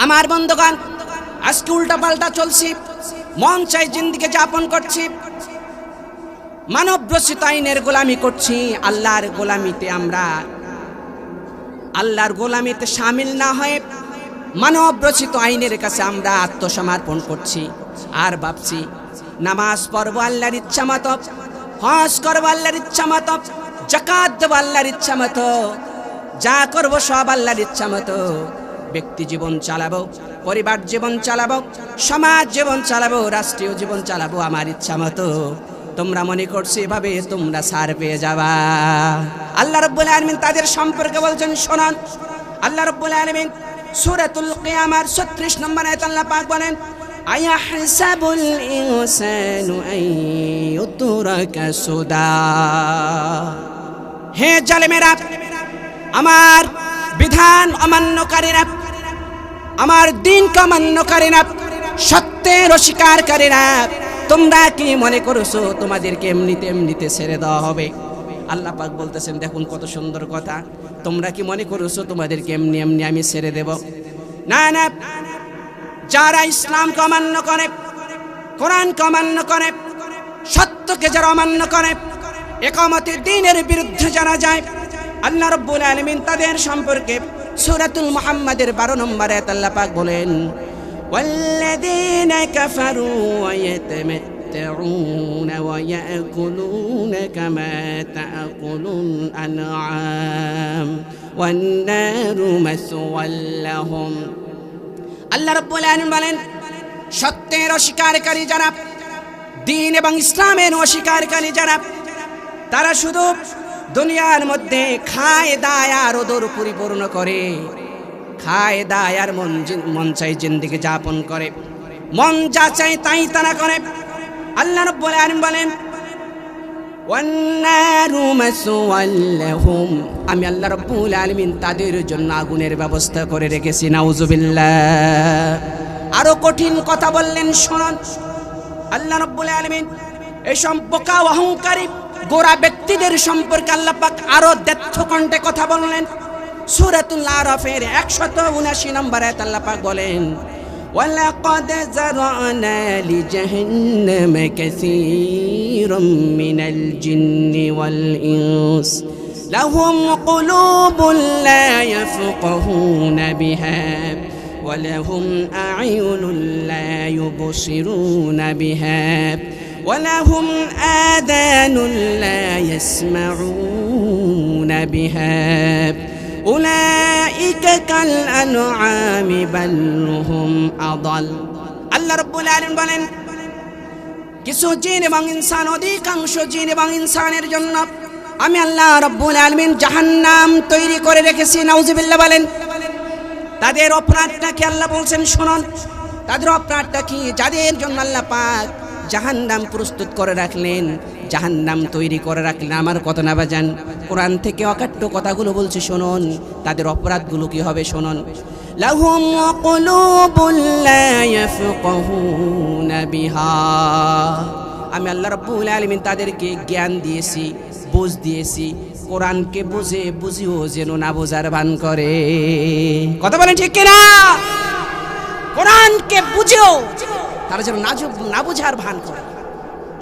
আমার বন্ধুগণ, আজকে উল্টা পাল্টা চলছি, মন চাই জিন্দেগি যাপন করছি, মানব রচিত আইনের গোলামি করছি। আল্লাহর গোলামিতে আমরা আল্লাহর গোলামিতে শামিল না হয়ে মানব রচিত আইনের কাছে আমরা আত্মসমর্পণ করছি। আর ভাবছি নামাজ পড়বো আল্লাহর ইচ্ছা মতো, হজ করবো আল্লাহর ইচ্ছা মতো, যাকাত দেবো আল্লাহর ইচ্ছা মতো, যা করবো সব আল্লাহর ইচ্ছা মতো। ব্যক্তি জীবন চালাবো, পরিবার জীবন চালাবো, সমাজ জীবন চালাবো, রাষ্ট্রীয় জীবন চালাবো আমার ইচ্ছা মতো। তোমরা মনে করছো এভাবে তোমরা ছাড় পেয়ে যাবা? আল্লাহ রাব্বুল আলামিন তাদের সম্পর্কে বলছেন, শোনান। আল্লাহ রাব্বুল আলামিন সূরাতুল কিয়ামার 36 নম্বর আয়াত আল্লাহ পাক বলেন, আয়াহসাবুল ইনসানু আন ইউতরাকা সুদা। হে জালেমেরা, আমার বিধান অমান্যকারীরা, আমার দিনকে অমান্যকারীরা, সত্যের অস্বীকারীরা, তোমরা কি মনে করছো তোমাদেরকে এমনিতে ছেড়ে দেওয়া হবে? আল্লাহ পাক বলতেছেন, দেখুন কত সুন্দর কথা, তোমরা কি মনে করছো তোমাদেরকে এমনি আমি ছেড়ে দেব? না না, যারা ইসলামকে অমান্য করে, কোরআনকে অমান্য করে, সত্যকে যারা অমান্য করে, ইকামতের দ্বীনের বিরুদ্ধে যারা যায়, আল্লাহ রাব্বুল আলামিন তাদের সম্পর্কে সূরাতুল মুহাম্মাদের 12 নম্বর আয়াত আল্লাহ পাক বলেন, ওয়াল্লাযীনা কাফারু ওয়া ইয়াতামাত্তাউনা ওয়া ইয়াকুলুনা কামা তাকুলুল আনআম ওয়ান নারু মাসওয়াল লাহুম। আল্লাহ রাব্বুল আলামিন বলেন, সত্যের অস্বীকারী যারা, দ্বীন এবং ইসলামের অস্বীকারী যারা, তারা শুধু দুনিয়ার মধ্যে খায় দায় আর ওদর পরিপূর্ণ করে, খায় দায় আর মন চাই জিন্দেগি যাপন করে, মন যা চাই তাই তারা করে। আল্লাহ রাব্বুল আলামিন বলেন, ওয়ান নারু মাসওয়াল লাহুম, আমি আল্লাহ রাব্বুল আলামিন তাদের জন্য আগুনের ব্যবস্থা করে রেখেছি। নাউজুবিল্লাহ। আরো কঠিন কথা বললেন, শুনুন। আল্লাহ রাব্বুল আলামিন এই বোকা অহংকারী গোরা ব্যক্তিদের সম্পর্কে আল্লাহ পাক আরো দ্ব্যর্থ কণ্ঠে কথা বললেন। সূরাতুল আরাফের 179 নম্বর আয়াত আল্লাহ পাক বলেন, ওয়ালাকাদ যারানা লিজাহান্নামা কাসীরাম মিনাল জিন্নি ওয়াল ইনস লাহুম কুলুবুন লা ইয়াফকাহুনা বিহা ওয়া লাহুম আ'য়ুনুন লা ইউবসিরুনা বিহা ولهم آذان لا يسمعون بها أولئك كالأنعام بل هم أضل। আল্লাহ রাব্বুল আলামিন বলেন, কিছু জিন এবং ইনসান, অধিকাংশ জিন এবং ইনসানের জন্য আমি আল্লাহ রাব্বুল আলামিন জাহান্নাম তৈরি করে রেখেছি। নাউজুবিল্লাহ বলেন। তাদের অপরাধটা কি আল্লাহ বলছেন, শুনুন। তাদের অপরাধটা কি? যাদের জন্য আল্লাহ পাক জাহান্নাম প্রস্তুত করে রাখলেন, জাহান্নাম তৈরি করে রাখলেন। আমার কথা না বাজান, কোরআন থেকে অকাট্য কথাগুলো বলছে, শুনুন। তাদের অপরাধগুলো কি হবে শুনুন। লাহুম কুলুবুন লা ইয়াফকাহুনা বিহা, আমি আল্লাহ রাব্বুল আলামিন তাদেরকে জ্ঞান দিয়েছি, বুঝ দিয়েছি, কোরআনকে বুঝিও যেন না বোঝার ভান করে। কথা বলেন ঠিক কিনা? কোরআনকে বুঝিও তারা যেন না বোঝার ভান করে,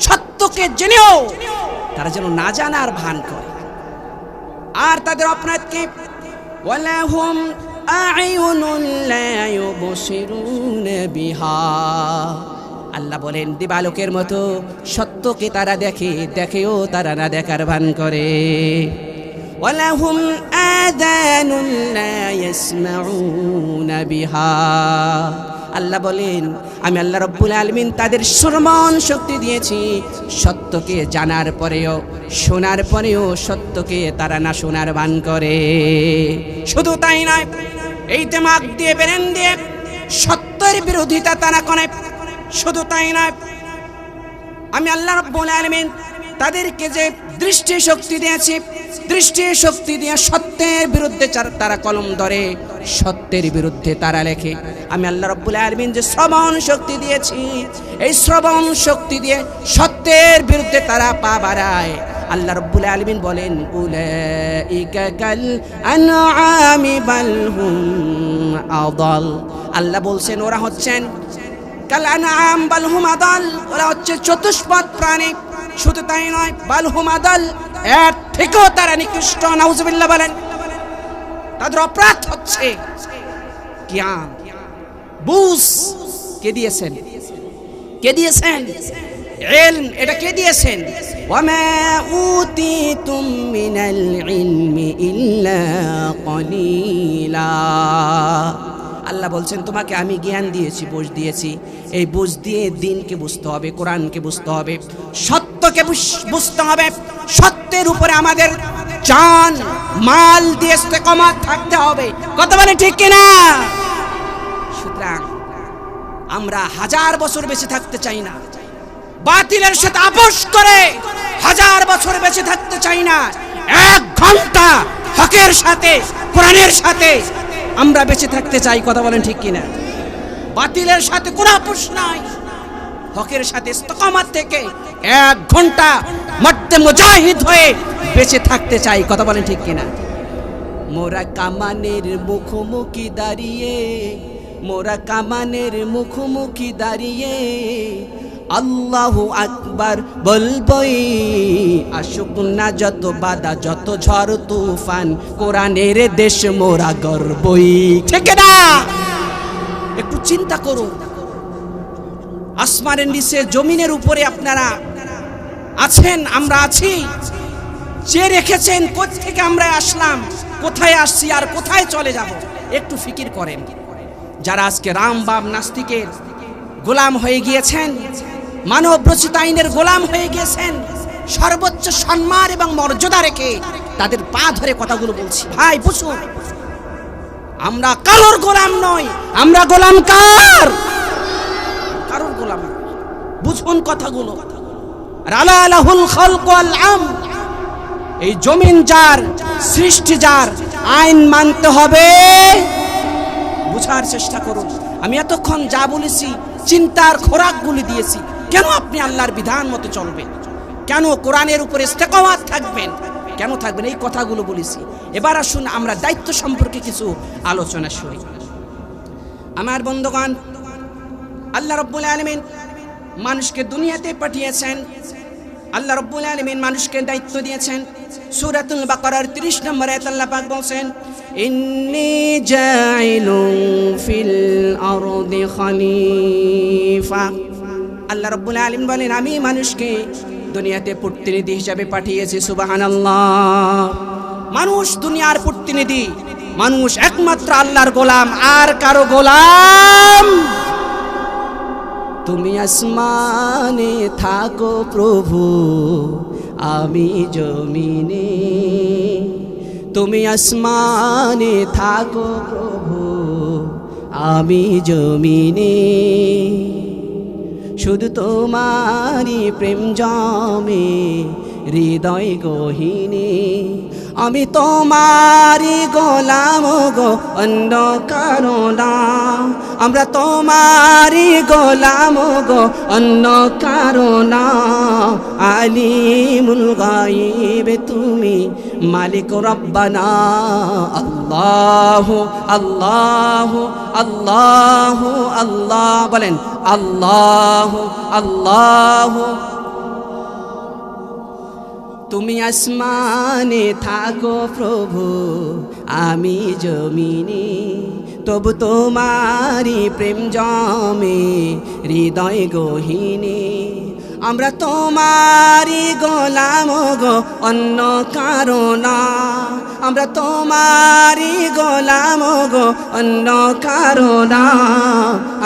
সত্যকে জেনেও তারা যেন না জানার ভান করে। আর তাদের অপরাধকে ওয়ালাহুম আ'য়ুনুন লা ইউবসিরুনা বিহা। আল্লাহ বলেন দিবালোকের মতো সত্যকে তারা দেখে, দেখেও তারা না দেখার ভান করে। ওয়ালাহুম আযানুন লা ইয়াসমাউনা বিহা। আল্লাহ বলেন আমি আল্লাহ রাব্বুল আলামিন তাদের শ্রবণ শক্তি দিয়েছি, সত্যকে জানার পরেও শোনার পরেও সত্যকে তারা না শোনার ভান করে। শুধু তাই নয়, এই দিমাগ দিয়ে ব্রেন দিয়ে সত্যের বিরোধিতা তারা করে। শুধু তাই নয়, আমি আল্লাহ রাব্বুল আলামিন তাদেরকে যে দৃষ্টি শক্তি দিয়েছি, দৃষ্টি শক্তি দিয়ে সত্যের বিরুদ্ধে তারা কলম ধরে, সত্যের বিরুদ্ধে তারা লেখে। আমি আল্লাহ রাব্বুল আলামিন যে শ্রবণ শক্তি দিয়েছি, এই শ্রবণ শক্তি দিয়ে সত্যের বিরুদ্ধে তারা পা বাড়ায়। আল্লাহ রাব্বুল আলামিন বলেন উলাইকা কাল আনআমি বাল হুম আদাল। আল্লাহ বলছেন ওরা হচ্ছেন কাল আনআম বাল হুম আদাল, ওরা হচ্ছে চতুষ্পদ প্রাণী। শুধু তাই নয়, বাল হুম আদাল, এর থেকেও তারা নিকৃষ্ট। নাউজুবিল্লাহ বলেন। তাদের অপরাধ হচ্ছে জ্ঞান, বুঝ কে দিয়েছেন? কে দিয়েছেন? ইলম, এটা কে দিয়েছেন? ওয়ামা উতিতুম মিনাল ইলমি ইল্লা কলিলা। আল্লাহ বলছেন তোমাকে আমি জ্ঞান দিয়েছি, বুঝ দিয়েছি। এই বুঝ দিয়ে দিনকে বুঝতে হবে, কোরআনকে বুঝতে হবে, সত্যকে বুঝতে হবে। সত্যের উপরে আমাদের জান মাল দিয়ে ইস্তেকামাত থাকতে হবে। কথা বলে ঠিক কিনা? সুতরাং আমরা 1000 বছর বেঁচে থাকতে চাই না, বাতিলের সাথে আপোষ করে 1000 বছর বেঁচে থাকতে চাই না। 1 ঘন্টা হকের সাথে, কোরআনের সাথে আমরা বেঁচে থাকতে চাই। কথা বলেন ঠিক কিনা? বাতিলের সাথে কোনো আপোষ নাই, হকের সাথে ইস্তেকামাত থেকে 1 ঘন্টা মর্দে মুজাহিদ হয়ে বেঁচে থাকতে চাই। কথা বলেন ঠিক কিনা? মোরা কামানের মুখোমুখি দাঁড়িয়ে, মোরা কামানের মুখোমুখি দাঁড়িয়ে আল্লাহু আকবার বলবই। আসুক না যত বাধা, যত ঝড় তুফান, কোরআনের দেশ মোরা গর্বই। ঠিক না? একটু চিন্তা করুন, আসমানের নিচে জমিনের উপরে আপনারা আছেন, আমরা আছি। যে রেখেছেন কোত্থেকে আমরা আসলাম, কোথায় আসছি আর কোথায় চলে যাব, একটু ফিকির করেন। যারা আজকে রাম বাম নাস্তিকের গোলাম হয়ে গিয়েছেন, মানব রচিত আইনের গোলাম হয়ে গিয়েছেন, সর্বোচ্চ সম্মান এবং মর্যাদা রেখে তাদের পা ধরে কথাগুলো বলছি। ভাই বুঝুন, আমরা কারোর গোলাম নই, আমরা গোলাম কার? কারোর গোলাম। বুঝুন কথাগুলো। আলা লাহুল খালকু ওয়াল আমর, এই জমিন যার, সৃষ্টি যার, আইন মানতে হবে। বুঝার চেষ্টা করুন। আমি এতক্ষণ যা বলেছি চিন্তার খোরাকগুলি দিয়েছি। কেন আপনি আল্লাহর বিধান মতো চলবেন? কেন কোরআনের উপরে ইস্তেকামাত থাকবেন? কেন থাকবেন? এই কথাগুলো বলেছি। এবার আসুন আমরা দায়িত্ব সম্পর্কে কিছু আলোচনা শুনি। আমার বন্ধুগণ, আল্লাহ রাব্বুল আলামিন মানুষকে দুনিয়াতে পাঠিয়েছেন। আল্লাহ রাব্বুল আলামিন মানুষকে দায়িত্ব দিয়েছেন। সূরাতুল বাকারার 30 নম্বর আয়াতে আল্লাহ পাক বলেন, ইন্নী জাইলুন ফিল আরদি খলিফা। আল্লাহ রাব্বুল আলামিন বলেন আমি মানুষকে দুনিয়াতে প্রতিনিধি হিসেবে পাঠিয়েছি। সুবহানাল্লাহ। মানুষ দুনিয়ার প্রতিনিধি, মানুষ একমাত্র আল্লাহর গোলাম, আর কারো গোলাম। তুমি আসমানে থাকো প্রভু, আমি জমিনে। তুমি আসমানে থাকো প্রভু, আমি জমিনে। শুধু তোমারই প্রেম জমে হৃদয় গহীনে। আমি তোমারই গোলাম গো, অন্য কারো না। আমরা তোমারই গোলাম গো, অন্য কারো না। আলিমুল গায়ব তুমি, মালিক রব্বানা। আল্লাহু আল্লাহু আল্লাহু আল্লাহ বলেন, আল্লাহু আল্লাহু। তুমি আসমানে থাকো প্রভু, আমি জমিনে, তবু তোমারি প্রেম জমে হৃদয় গহীনে। আমরা তোমারি গোলাম গো, অন্য কারো না। আমরা তোমারি গোলাম গো, অন্য কারো না।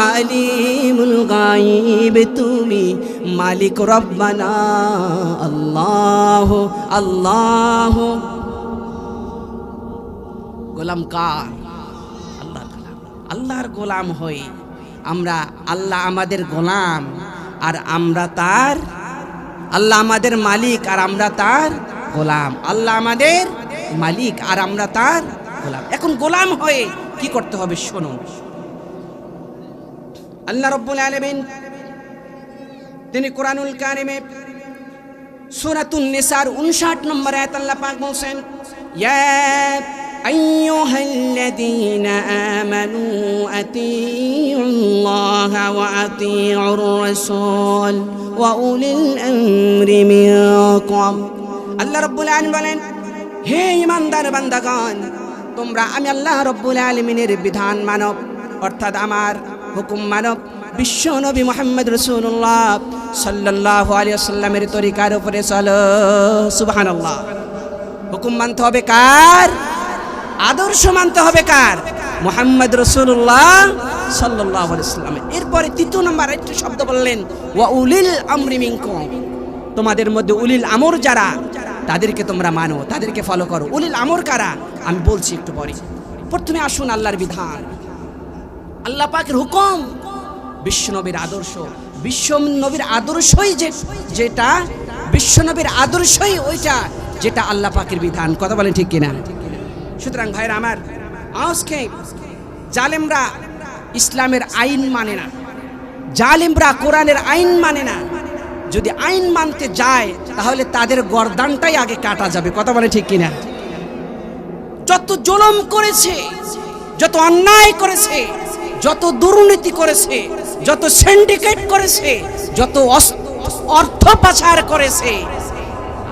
আলিমুল গায়ব তুমি, মালিক রব্বানা। আল্লাহ আল্লাহ। গোলাম কার? আল্লাহ। আল্লাহর গোলাম হই আমরা। আল্লাহ আমাদের গোলাম আর আমরা তার। আল্লাহ আমাদের মালিক আর আমরা তার গোলাম। আল্লাহ আমাদের মালিক আর আমরা তার গোলাম। এখন গোলাম হয়ে কি করতে হবে শুনুন। আল্লাহ রাব্বুল আলামিন তিনি কোরআনুল কারিমে সূরাতুন নিসার 59 নম্বর আয়াত আল্লাহ পাক বলেন, ইয়া আইয়ুহাল্লাযীনা আমানু আতিউল্লাহা ওয়া আতিউর রাসূল ওয়া উলিল আমরি মিনকুম। আল্লাহ রাব্বুল আলামিন বলেন, হে ঈমানদার বান্দাগণ, তোমরা আমি আল্লাহ রাব্বুল আলামিনের বিধান মানব, অর্থাৎ আমার হুকুম মানব। বিশ্ব নবী মুহাম্মদ রাসূলুল্লাহ সাল্লাল্লাহু আলাইহি ওয়াসাল্লামের তরিকার উপরে চলো। সুবহানাল্লাহ। হুকুম মানতে হবে কার? আদর্শ মানতে হবে কার? মুহাম্মদ রাসূলুল্লাহ সাল্লাল্লাহু আলাইহি ওয়াসাল্লাম। এরপরে তৃতীয় নম্বর একটা শব্দ বললেন, ওয়া উলিল আমরি মিনকুম। তোমাদের মধ্যে উলিল আমর যারা, তাদেরকে তোমরা মানো, তাদেরকে ফলো করো। উলিল আমর কারা আমি বলছি একটু পরে। প্রথমে আসুন আল্লাহর বিধান, আল্লাহ পাকের হুকুম, বিশ্বনবীর আদর্শ। বিশ্বনবীর আদর্শই যেটা, বিশ্বনবীর আদর্শই ওইটা যেটা আল্লাহ পাকের বিধান। কথা বলেন ঠিক কিনা? সুতরাং ভাইরা আমার, আজকে জালেমরা ইসলামের আইন মানে না, জালেমরা কোরআনের আইন মানে না। যদি আইন মানতে যায় তাহলে তাদের গর্দানটাই আগে কাটা যাবে। কথা বলে ঠিক কিনা? যত জুলুম করেছে, যত অন্যায় করেছে, যত দুর্নীতি করেছে, যত সিন্ডিকেট করেছে, যত অর্থ পাচার করেছে,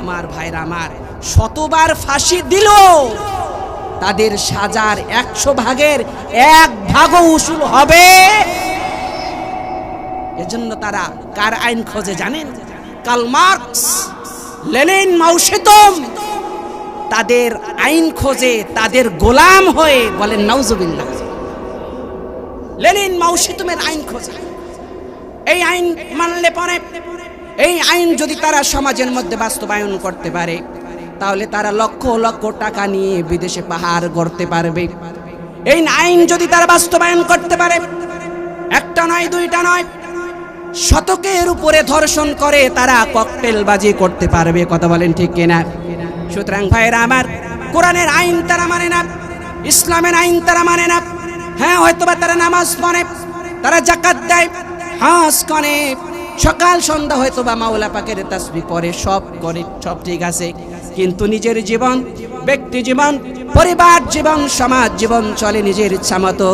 আমার ভাইরা আমার, শতবার ফাঁসি দিল তাদের সাজার 100 ভাগের 1 ভাগও উসুল হবে। এজন্য তারা কার আইন খোঁজে জানেন? কার্ল মার্কস, লেনিন, মাও সেতুং তাদের আইন খোঁজে, তাদের গোলাম হয়ে। বলেন নাউজুবিল্লাহ। লেনিন, মাও সেতুংয়ের আইন খোঁজে। এই আইন মানলে পরে, এই আইন যদি তারা সমাজের মধ্যে বাস্তবায়ন করতে পারে, তাহলে তারা লক্ষ লক্ষ টাকা নিয়ে বিদেশে পাহাড় গড়তে পারবে। এই আইন যদি তারা বাস্তবায়ন করতে পারে, একটা নয়, দুইটা নয়, শতকের উপরে ধর্ষণ করে তারা ককটেলবাজি করতে পারবে। কথা বলেন ঠিক কিনা? সুতরাং ভাইরা আমার, কোরআনের আইন তারা মানে না, ইসলামের আইন তারা মানে না। হ্যাঁ, হয়তোবা তারা নামাজ পড়ে, তারা যাকাত দেয়, হজ করে, সকাল সন্ধ্যা হয়তোবা মাওলা পাকের তাসবিহ পড়ে, সব করে, সব ঠিক আছে। কিন্তু নিজের জীবন, ব্যক্তি জীবন, পরিবার জীবন, সমাজ জীবন চলে নিজের ইচ্ছা মতো।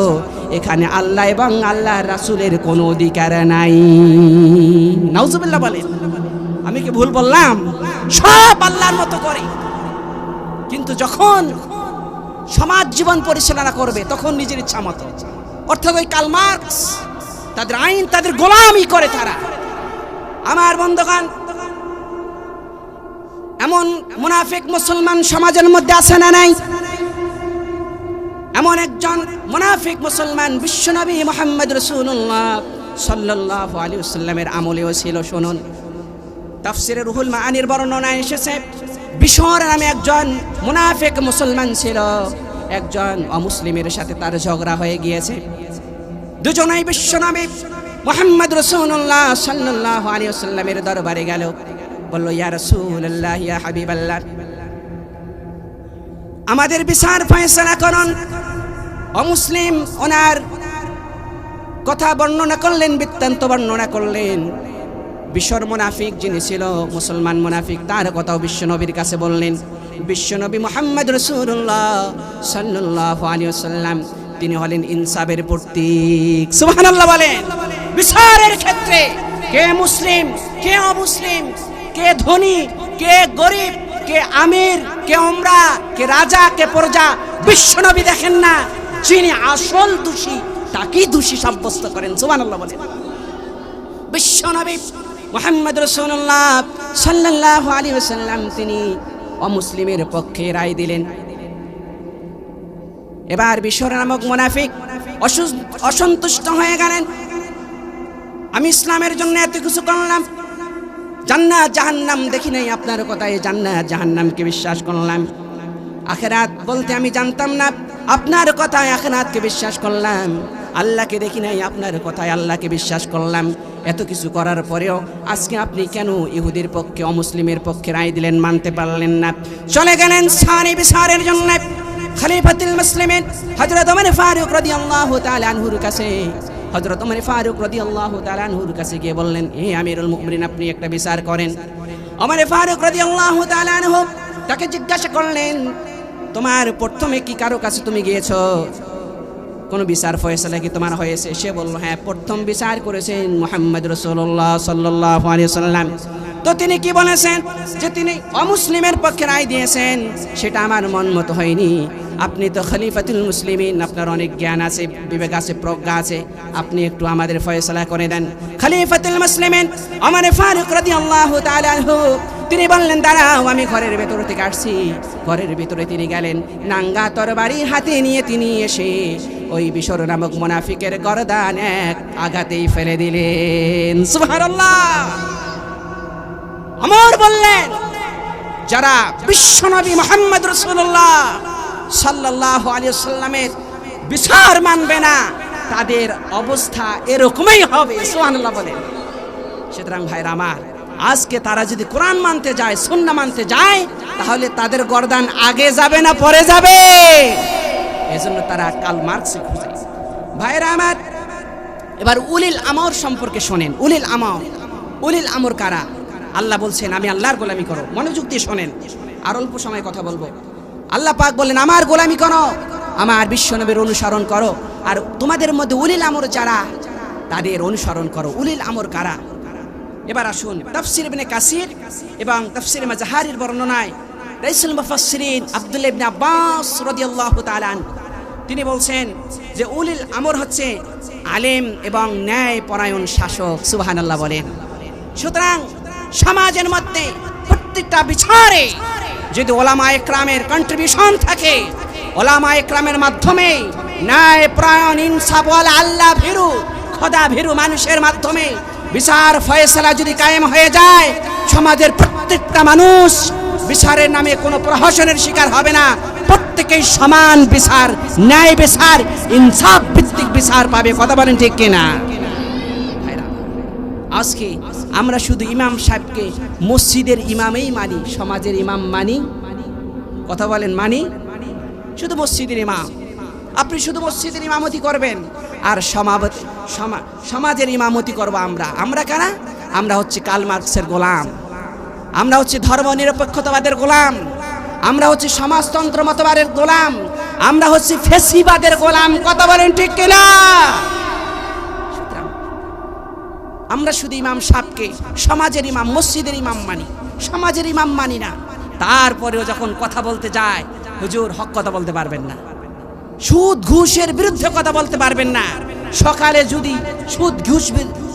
এখানে আল্লাহ এবং আল্লাহ রাসূলের কোনো অধিকার নাই। নাউজুবিল্লাহ বলেন। আমি কি ভুল বললাম? সব আল্লাহর মতো করে, কিন্তু যখন সমাজ জীবন পরিচালনা করবে তখন নিজের ইচ্ছা মতো। অর্থাৎ ওই কার্ল মার্কস, তাদের আইন, তাদের গোলামি করে তারা। আমার বন্ধুগণ, এমন মুনাফিক মুসলমান সমাজের মধ্যে আছে না নাই? এমন একজন মুনাফিক মুসলমান বিশ্বনবী মুহাম্মদ রাসূলুল্লাহ সাল্লাল্লাহু আলাইহি ওয়াসাল্লামের আমলেও ছিল। শুনুন, তাফসিরে রুহুল মাআনির বর্ণনায় এসেছে, বিশর নামে একজন মুনাফিক মুসলমান ছিল। একজন অমুসলিমের সাথে তার ঝগড়া হয়ে গিয়েছে। দুজনেই বিশ্বনবী মুহাম্মদ রাসূলুল্লাহ সাল্লাল্লাহু আলাইহি ওয়াসাল্লামের দরবারে গেল, বলল, ইয়া রাসূলুল্লাহ, ইয়া হাবিবাল্লাহ, আমাদের বিচার ফয়সালা করুন। অমুসলিম ওনার কথা বর্ণনা করলেন, বৃত্তান্ত বর্ণনা করলেন। বিশর মুনাফিক যিনি ছিল, মুসলমান মুনাফিক, তার কথাও বিশ্বনবীর কাছে বললেন। বিশ্বনবী মুহাম্মদ রাসূলুল্লাহ সাল্লাল্লাহু আলাইহি ওয়াসাল্লাম তিনি হলেন ইনসাফের প্রতীক। সুবহানাল্লাহ বলেন। বিচারের ক্ষেত্রে কে মুসলিম, কে অমুসলিম, কে ধনী, কে গরিব, কে আমির, কে ওমরা, কে রাজা, কে প্রজা, বিশ্বনবী দেখেন না, যিনি আসল দোষী তাকেই দোষী সাব্যস্ত করেন। সুবহানাল্লাহ বলেন। বিশ্বনবী মুহাম্মদ রাসূলুল্লাহ সাল্লাল্লাহু আলাইহি ওয়াসাল্লাম তিনি অমুসলিমের পক্ষে রায় দিলেন। এবার বিশর নামক মুনাফিক অসন্তুষ্ট হয়ে গেলেন। আমি ইসলামের জন্য এত কিছু করলাম, জান্নাত জাহান্নাম দেখি নাই, আপনার কথায় জান্নাত জাহান্নামকে বিশ্বাস করলাম, আখিরাত বলতে আমি জানতাম না, আপনার কথায় আখিরাতকে বিশ্বাস করলাম, আল্লাহকে দেখি নাই, আপনার কথায় আল্লাহকে বিশ্বাস করলাম। এত কিছু করার পরেও আজকে আপনি কেন ইহুদির পক্ষে অমুসলিমের পক্ষে রায় দিলেন? মানতে পারলেন না, চলে গেলেন সানি বিচারের জন্য খলিফাতুল মুসলিমিন হযরত ওমর ফারুক রাদিয়াল্লাহু তাআলা আনহুর কাছে। হযরত ওমর ফারুক রাদিয়াল্লাহু তাআলা আনহুর কাছে গিয়ে বললেন, হে আমিরুল মুমিনিন, আপনি একটা বিচার করেন। ওমর ফারুক রাদিয়াল্লাহু তাআলা আনহু তাকে জিজ্ঞাসা করলেন, তোমার প্রথমে কি কারো কাছে তুমি গিয়েছো? কোন বিচার ফয়সালা কি তোমার হয়েছে? সে বলল, হ্যাঁ, প্রথম বিচার করেছেন মুহাম্মদ রাসূলুল্লাহ সাল্লাল্লাহু আলাইহি ওয়াসাল্লাম। তো তিনি কি বলেছেন? যে তিনি অমুসলিমের পক্ষে রায় দিয়েছেন, সেটা আমার মন মতো হয়নি। আপনি তো খলিফাতুল মুসলিমিন, আপনার অনেক জ্ঞান আছে, বিবেক আছে, প্রজ্ঞা আছে, আপনি একটু আমাদের ফয়সালা করে দেন। খলিফাতুল মুসলিমিন ওমর ফারুক রাদিয়াল্লাহু তাআলা আনহু তিনি বললেন, দাঁড়াও, আমি ঘরের ভেতর থেকে আসছি। ঘরের ভিতরে তিনি গেলেন, নাঙ্গা তরবারি হাতে নিয়ে তিনি এসে ওই বিশর নামক মুনাফিকের গর্দান এক আঘাতেই ফেলে দিলেন। সুবহানাল্লাহ। ওমর বললেন, যারা বিশ্বনবী মুহাম্মদ রাসূলুল্লাহ সাল্লাল্লাহু আলাইহি ওয়াসাল্লামের বিচার মানবে না, তাদের অবস্থা এরকমই হবে। সুবহানাল্লাহ বলেন। সুতরাং ভাইরা আমার, আজকে তারা যদি কোরআন মানতে যায়, সুন্নাহ মানতে যায়, তাহলে তাদের গর্দান আগে যাবে না পরে যাবে? এজন্য তারা কাল মার্কসে খুঁজে। ভাইরা আমার, এবার উলিল আমর সম্পর্কে শোনেন। উলিল আমর কারা? আল্লাহ বলছেন, আমি আল্লাহর গোলামি করো। মনোযোগ দিয়ে শোনেন, আর অল্প সময় কথা বলবো। আল্লাহ পাক বলেন, আমার গোলামি করো, আমার বিশ্বনবীর অনুসরণ করো, আর তোমাদের মধ্যে উলিল আমর যারা, তাদের অনুসরণ করো। উলিল আমর কারা? এবার আসুন, তাফসীর ইবনে কাসির এবং তাফসীর মাজাহারির বর্ণনায় রাইসুল মুফাসসিরিন আব্দুল্লাহ ইবনে আব্বাস রাদিয়াল্লাহু তাআলা তিনি বলছেন যে উলিল আমর হচ্ছে আলেম এবং ন্যায় পরায়ণ শাসক। সুবহানাল্লাহ বলেন। সুতরাং সমাজের মধ্যে প্রত্যেকটা বিচারে যদি ওলামায়ে কেরামের কন্ট্রিবিউশন থাকে, ওলামায়ে কেরামের মাধ্যমে ন্যায় পরায়ণ, ইনসাফওয়ালা, আল্লাহ ভীরু, খোদা ভীরু মানুষের মাধ্যমে বিচার ফয়সালা যদি কায়েম হয়ে যায়, সমাজের প্রত্যেকটা মানুষ বিচারের নামে কোনো প্রহসনের শিকার হবে না। প্রত্যেকেই সমান বিচার, ন্যায় বিচার, ইনসাফ ভিত্তিক বিচার পাবে। কথা বলেন ঠিক কিনা? আজকে আমরা শুধু ইমাম সাহেবকে মসজিদের ইমামেই মানি, সমাজের ইমাম মানি? কথা বলেন, মানি? শুধু মসজিদের ইমাম। আপনি শুধু মসজিদের ইমামতি করবেন, আর সমাজের ইমামতি করবো আমরা কারা? আমরা হচ্ছে কার্ল মার্কসের গোলাম, আমরা হচ্ছে ধর্ম নিরপেক্ষতাবাদের গোলাম, আমরা হচ্ছে সমাজতন্ত্র মতবাদের গোলাম, আমরা হচ্ছে ফেসিবাদের গোলাম। কথা বলেন ঠিক কিনা? আমরা শুধু ইমাম সাহেবকে সমাজের ইমাম, মসজিদের ইমাম মানি, সমাজের ইমাম মানি না। তারপরেও যখন কথা বলতে যায়, হুজুর হক কথা বলতে পারবেন না, সুদ ঘুষের বিরুদ্ধে কথা বলতে পারবেন না। সকালে যদি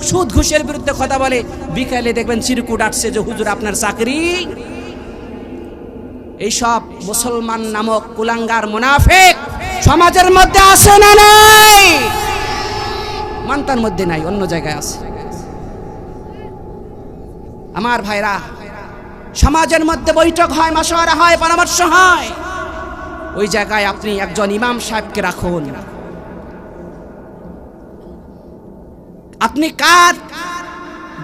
সুদ ঘুষের বিরুদ্ধে কথা বলে, বিকালে দেখবেন চিরকুট আসছে যে হুজুর আপনার চাকরি। এইসব মুসলমান নামক কুলাঙ্গার মুনাফিক সমাজের মধ্যে আছে না নাই? মানতার মধ্যে নাই, অন্য জায়গায় আছে। আমার ভাইরা, সমাজের মধ্যে বৈঠক হয়, মাশওয়ারা হয়, পরামর্শ হয়, ওই জায়গায় আপনি একজন ইমাম সাহেবকে রাখুন। আপনি কার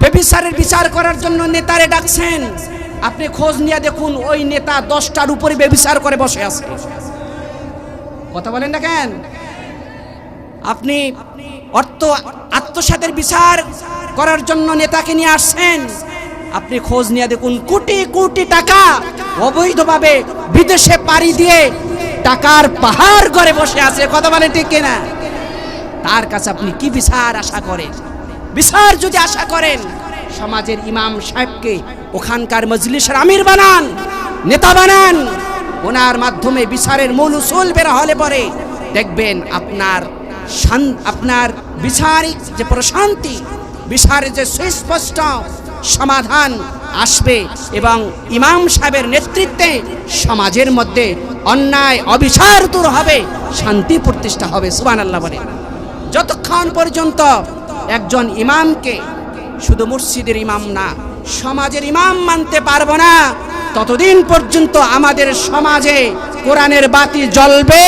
বেবিচারের বিচার করার জন্য নেতারে ডাকছেন, আপনি খোঁজ নিয়ে দেখুন ওই নেতা 10টার উপরে বেবিচার করে বসে আছে। কথা বলেন না কেন? আপনি আত্মসাতের বিচার করার জন্য নেতাকে নিয়ে আসছেন, আপনি খোঁজ নিয়ে দেখুন কোটি কোটি টাকা অবৈধভাবে বিদেশে পাড়ি দিয়ে টাকার পাহাড় করে বসে আছে। কথা বলেন ঠিক কিনা? তার কাছে আপনি কি বিচার আশা করেন? বিচার যদি আশা করেন, সমাজের ইমাম সাহেবকে ওখানকার মজলিসের আমির বানান, নেতা বানান, ওনার মাধ্যমে বিচারের মূল উসুল বের হলে পরে দেখবেন আপনার বিচারিক যে প্রশান্তি, বিচারের যে সুস্পষ্ট সমাধান আসবে এবং ইমাম সাহেবের নেতৃত্বে সমাজের মধ্যে অন্যায় অবিচার দূর হবে, শান্তি প্রতিষ্ঠা হবে। সুবহানাল্লাহ বলে। যতক্ষণ পর্যন্ত একজন ইমামকে শুধু মসজিদের ইমাম না, সমাজের ইমাম মানতে পারবো না, ততদিন পর্যন্ত আমাদের সমাজে কোরআনের বাতি জ্বলবে।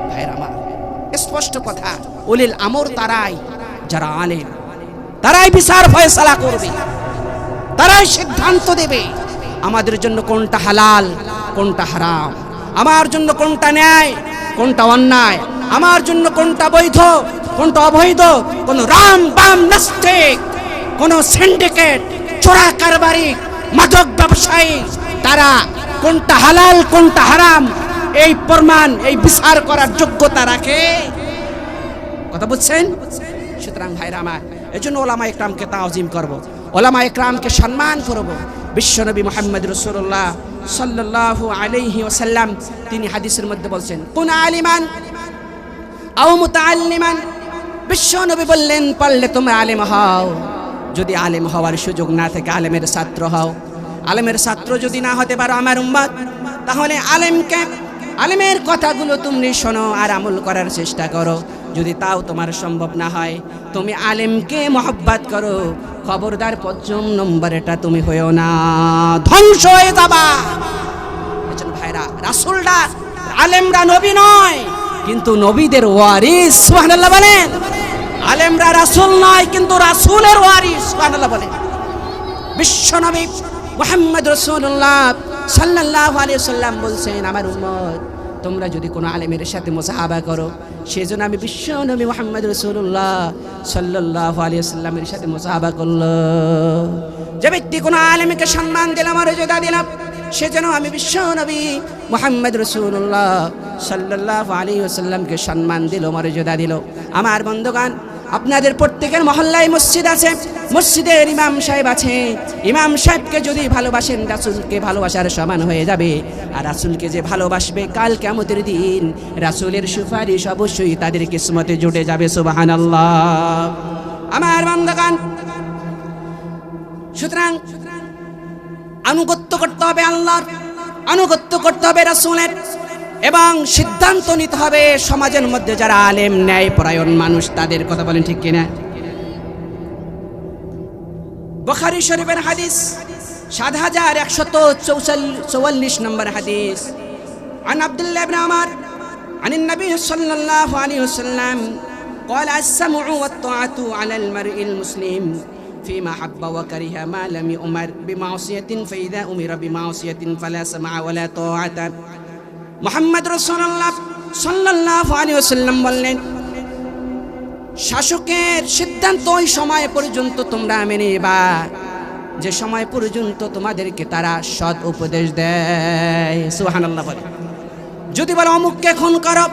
ভাইরা আমার, স্পষ্ট কথা, উলিল আমর তারাই যারা আলেম, তারাই বিচার ফয়সালা করবে, তারাই সিদ্ধান্ত দেবে আমাদের জন্য কোনটা হালাল কোনটা হারাম, আমার জন্য কোনটা ন্যায় কোনটা অন্যায়, আমার জন্য কোনটা বৈধ কোনটা অবৈধ। কোন রাম বাম নাস্তিক, কোন সিন্ডিকেট, চোরা কারবারি, মাদক ব্যবসায়ী, তারা কোনটা হালাল কোনটা হারাম এই প্রমাণ, এই বিচার করার যোগ্যতা রাখে। কথা বুঝছেন? সুতরাং ভাইরা আমার, এজন্য ওলামা ইকরামকে তাওজিম করব, ওলামা ইকরামকে সম্মান করব। বিশ্বনবী মুহাম্মদ রাসূলুল্লাহ সাল্লাল্লাহু আলাইহি ওয়াসাল্লাম তিনি হাদিসের মধ্যে বলছেন, কুন আলিমান আও মুতাআল্লিমান। বিশ্বনবী বললেন, পারলে তোমরা আলেম হও, যদি আলেম হওয়ার সুযোগ না থাকে আলেমের ছাত্র হও। আলেমের ছাত্র যদি না হতে পারো আমার উম্মত, তাহলে আলেমের কথাগুলো তুমি শোনো আর আমল করার চেষ্টা করো। যদি তাও তোমার সম্ভব না হয়, তুমি আলেমকে মহব্বত করো, খবরদার ৫ম নম্বরেটা তুমি হয়েও না, ধ্বংস হয়ে যাবা। এজন্য ভাইরা, রাসূলরা, আলেমরা নবী নয় কিন্তু নবীদের ওয়ারিস। সুবহানাল্লাহ বলেন। আলেমরা রাসূল নয় কিন্তু রাসূলের ওয়ারিস। সুবহানাল্লাহ বলেন। বিশ্বনবী মুহাম্মদ রাসূলুল্লাহ সাল্লাল্লাহু আলাইহি ওয়াসাল্লাম বলছেন, আমার উম্মত তোমরা যদি কোনো আলেমের সাথে মুসাহাবা করো, সেজন্য আমি বিশ্বনবী মুহাম্মদ রাসূলুল্লাহ সাল্লাল্লাহু আলাইহি ওয়াসাল্লামের সাথে মুসাহাবা করলো। যে ব্যক্তি কোনো আলেমকে সম্মান দিল, মর্যাদা দিল, সেজন্য আমি বিশ্বনবী মুহাম্মদ রাসূলুল্লাহ সাল্লাল্লাহু আলাইহি ওয়াসাল্লামকে সম্মান দিল, মর্যাদা দিল। আমার বন্ধুগণ, আপনাদের প্রত্যেকের মহল্লায় মসজিদ আছে, মসজিদের ইমাম সাহেব আছে। ইমাম সাহেবকে যদি ভালোবাসেন, রাসূলকে ভালোবাসার সমান হয়ে যাবে। আর রাসূলকে যে ভালোবাসবে, কাল কিয়ামতের দিন রাসূলের সুপারিশ অবশ্যই তাদের কিসমতে জুটে যাবে। সুবহানাল্লাহ। আমার বন্ধুগণ, সুতরাং আনুগত্য করতে হবে আল্লাহর, আনুগত্য করতে হবে রাসূলের, এবং সিদ্ধান্ত নিতে হবে সমাজের মধ্যে যারা আলেম ন্যায় পরায়ণ মানুষ তাদের। কথা বলেন ঠিক কিনা? বুখারী শরীফের হাদিস ৭১৪৪ নম্বর হাদিস, عن عبد الله بن عمر عن النبي صلى الله عليه وسلم قال السمع والطاعة على المرء المسلم فيما حب وكره ما لم يؤمر بمعصية فإذا أمر بمعصية فلا سمع ولا طاعة। মুহাম্মদ রাসূলুল্লাহ সাল্লাল্লাহু আলাইহি ওয়াসাল্লাম বললেন, শাসকের সিদ্ধান্ত ওই সময় পর্যন্ত তোমরা মেনে নিবা যে সময় পর্যন্ত তোমাদেরকে তারা সৎ উপদেশ দেয়। সুবহানাল্লাহ বলে। যদি বলো অমুককে খুন করো,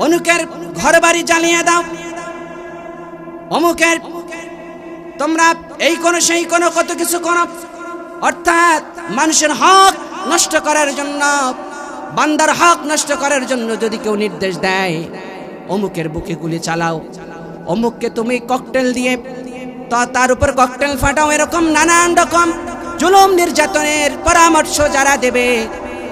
অমুকের ঘরবাড়ি জ্বালিয়ে দাও, অমুকের তোমরা এই কোন সেই কোন কত কিছু করো, অর্থাৎ মানুষের হক নষ্ট করার জন্য, বান্দার হক নষ্ট করার জন্য যদি কেউ নির্দেশ দেয়, অমুকের বুকে গুলি চালাও, অমুককে তুমি ককটেল দিয়ে তার উপর ককটেল ফাটাও, এরকম নানান রকম জুলুম নির্যাতনের পরামর্শ যারা দেবে,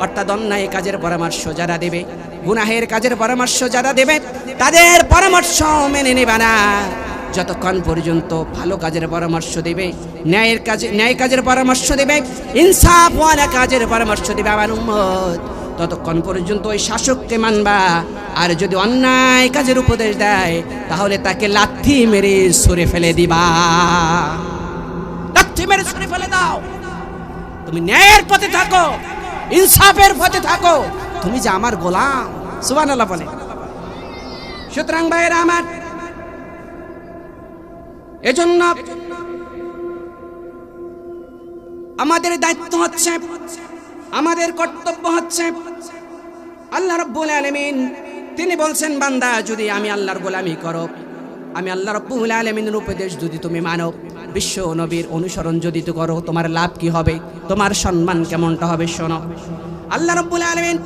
অর্থাৎ অন্যায় কাজের পরামর্শ যারা দেবে, গুনাহের কাজের পরামর্শ যারা দেবে, তাদের পরামর্শ মেনে নেবে না যতক্ষণ পর্যন্ত ভালো কাজের পরামর্শ দেবে, ন্যায় কাজের পরামর্শ দেবে, ইনসাফওয়ালা কাজের পরামর্শ দেবে আমার উম্মত, ততক্ষণ পর্যন্ত ওই শাসককে মানবা। আর যদি অন্যায় কাজের উপদেশ দেয় তাহলে তাকে লাথি মেরে ছুঁড়ে ফেলে দিবা, লাথি মেরে ছুঁড়ে ফেলে দাও। তুমি ন্যায়ের পথে থাকো, ইনসাফের পথে থাকো, তুমি যে আমার গোলাম। সুবহানাল্লাহ বলে। সুতরাং ভাইয়েরা আমার, এজন্য আমাদের দায়িত্ব হচ্ছে, আমাদের কর্তব্য হচ্ছে, আল্লাহ রাব্বুল আলামিন তিনি বলছেন, বান্দা যদি আমি আল্লাহর গোলামি করো, আমি আল্লাহ রাব্বুল আলামিনের উপদেশ যদি তুমি মানো, বিশ্ব নবীর অনুসরণ যদি তো করো, তোমার লাভ কি হবে? তোমার সম্মান কেমনটা হবে শোনো। আল্লাহ রাব্বুল আলামিন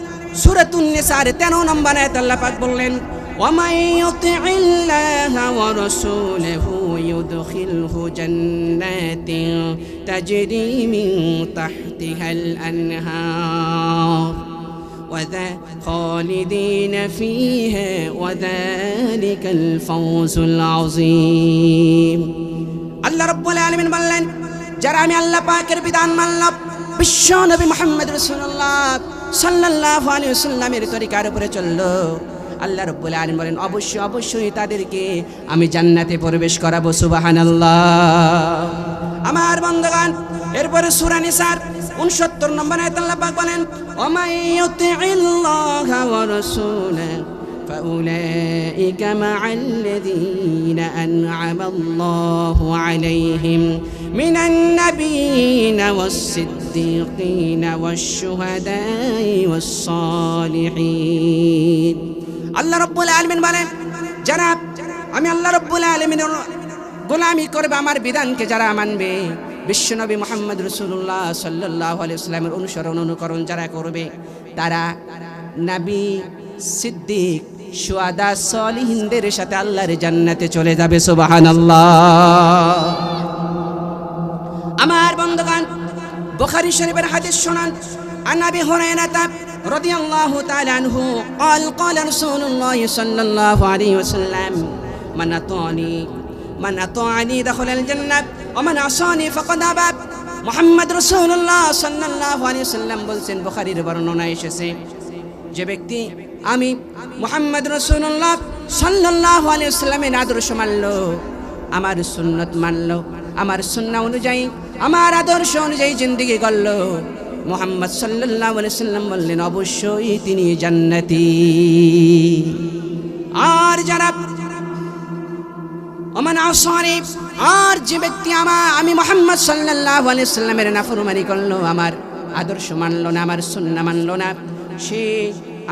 সূরাতুন নিসার 13 নম্বর আয়াতে আল্লাহ পাক বললেন, وَمَن يُطِعِ اللَّهَ وَرَسُولَهُ يُدْخِلْهُ جَنَّاتٍ تَجْرِي مِن تَحْتِهَا الْأَنْهَارُ خالدين فيها وذلك الفوز العظيم। আল্লাহ রাব্বুল আলামিন বললেন, যারা আমি আল্লাহ পাকের বিধান মানলাম, বিশ্ব নবী মুহাম্মদ রাসূলুল্লাহ সাল্লাল্লাহু আলাইহি ওয়াসাল্লামের তরিকার উপরে চললো, আল্লাহ রাব্বুল আলামিন বলেন অবশ্যই অবশ্যই তাদেরকে আমি জান্নাতে প্রবেশ করাবো। সুবহানাল্লাহ। আমার বন্ধুগণ, এরপরে সূরা নিসার 69 নম্বর আয়াতে আল্লাহ পাক বলেন, ওয়া ইউতিইল্লাহা ওয়া রাসূলাহু ফাউলাইকা মা'আল্লাযীনা আন'আমাল্লাহু আলাইহিম মিনান নাবিয়্যিনা ওয়াস-সিদ্দীকিনা ওয়াশ-শুহাদা'i ওয়াস-সালিহিন। আল্লাহ রাব্বুল আলামিন বলেন, যারা আমি আল্লাহ রাব্বুল আলামিনের গোলামি করবে, আমার বিধানকে যারা মানবে, বিশ্বনবী মুহাম্মদ রাসূলুল্লাহ সাল্লাল্লাহু আলাইহি ওয়াসাল্লামের অনুসরণ অনুকরণ যারা করবে, তারা নবী, সিদ্দিক, শুহাদা, সালিহিনদের সাথে আল্লাহর জান্নাতে চলে যাবে। সুবহানাল্লাহ। আমার বন্ধুগণ, বুখারী শরীফের হাদিস শুনুন। عن أبي هريرة رضي الله تعالى عنه قال قال رسول الله صلى الله عليه وسلم من أطاعني دخل الجنة ومن عصاني فقد أبى। মুহাম্মদ রাসূলুল্লাহ সাল্লাল্লাহু আলাইহি ওয়াসাল্লাম বলছেন, বুখারীর বর্ণনা এসেছে, যে ব্যক্তি আমি মুহাম্মদ রাসূলুল্লাহ সাল্লাল্লাহু আলাইহি ওয়াসাল্লামের আদর্শ মানলো, আমার সুন্নাত মানলো, আমার সুন্নাহ অনুযায়ী, আমার আদর্শ অনুযায়ী জিন্দেগি গড়লো, মুহাম্মদ সাল্লাল্লাহু আলাইহি ওয়াসাল্লাম বললেন অবশ্যই তিনি জান্নাতি। আর যারা ওমান আসানি, আর যে ব্যক্তি আমি মুহাম্মদ সাল্লাল্লাহু আলাইহি ওয়াসাল্লামের নাফরমানি করলো, আমার আদর্শ মানলো না, আমার সুন্নাহ মানলো না, সে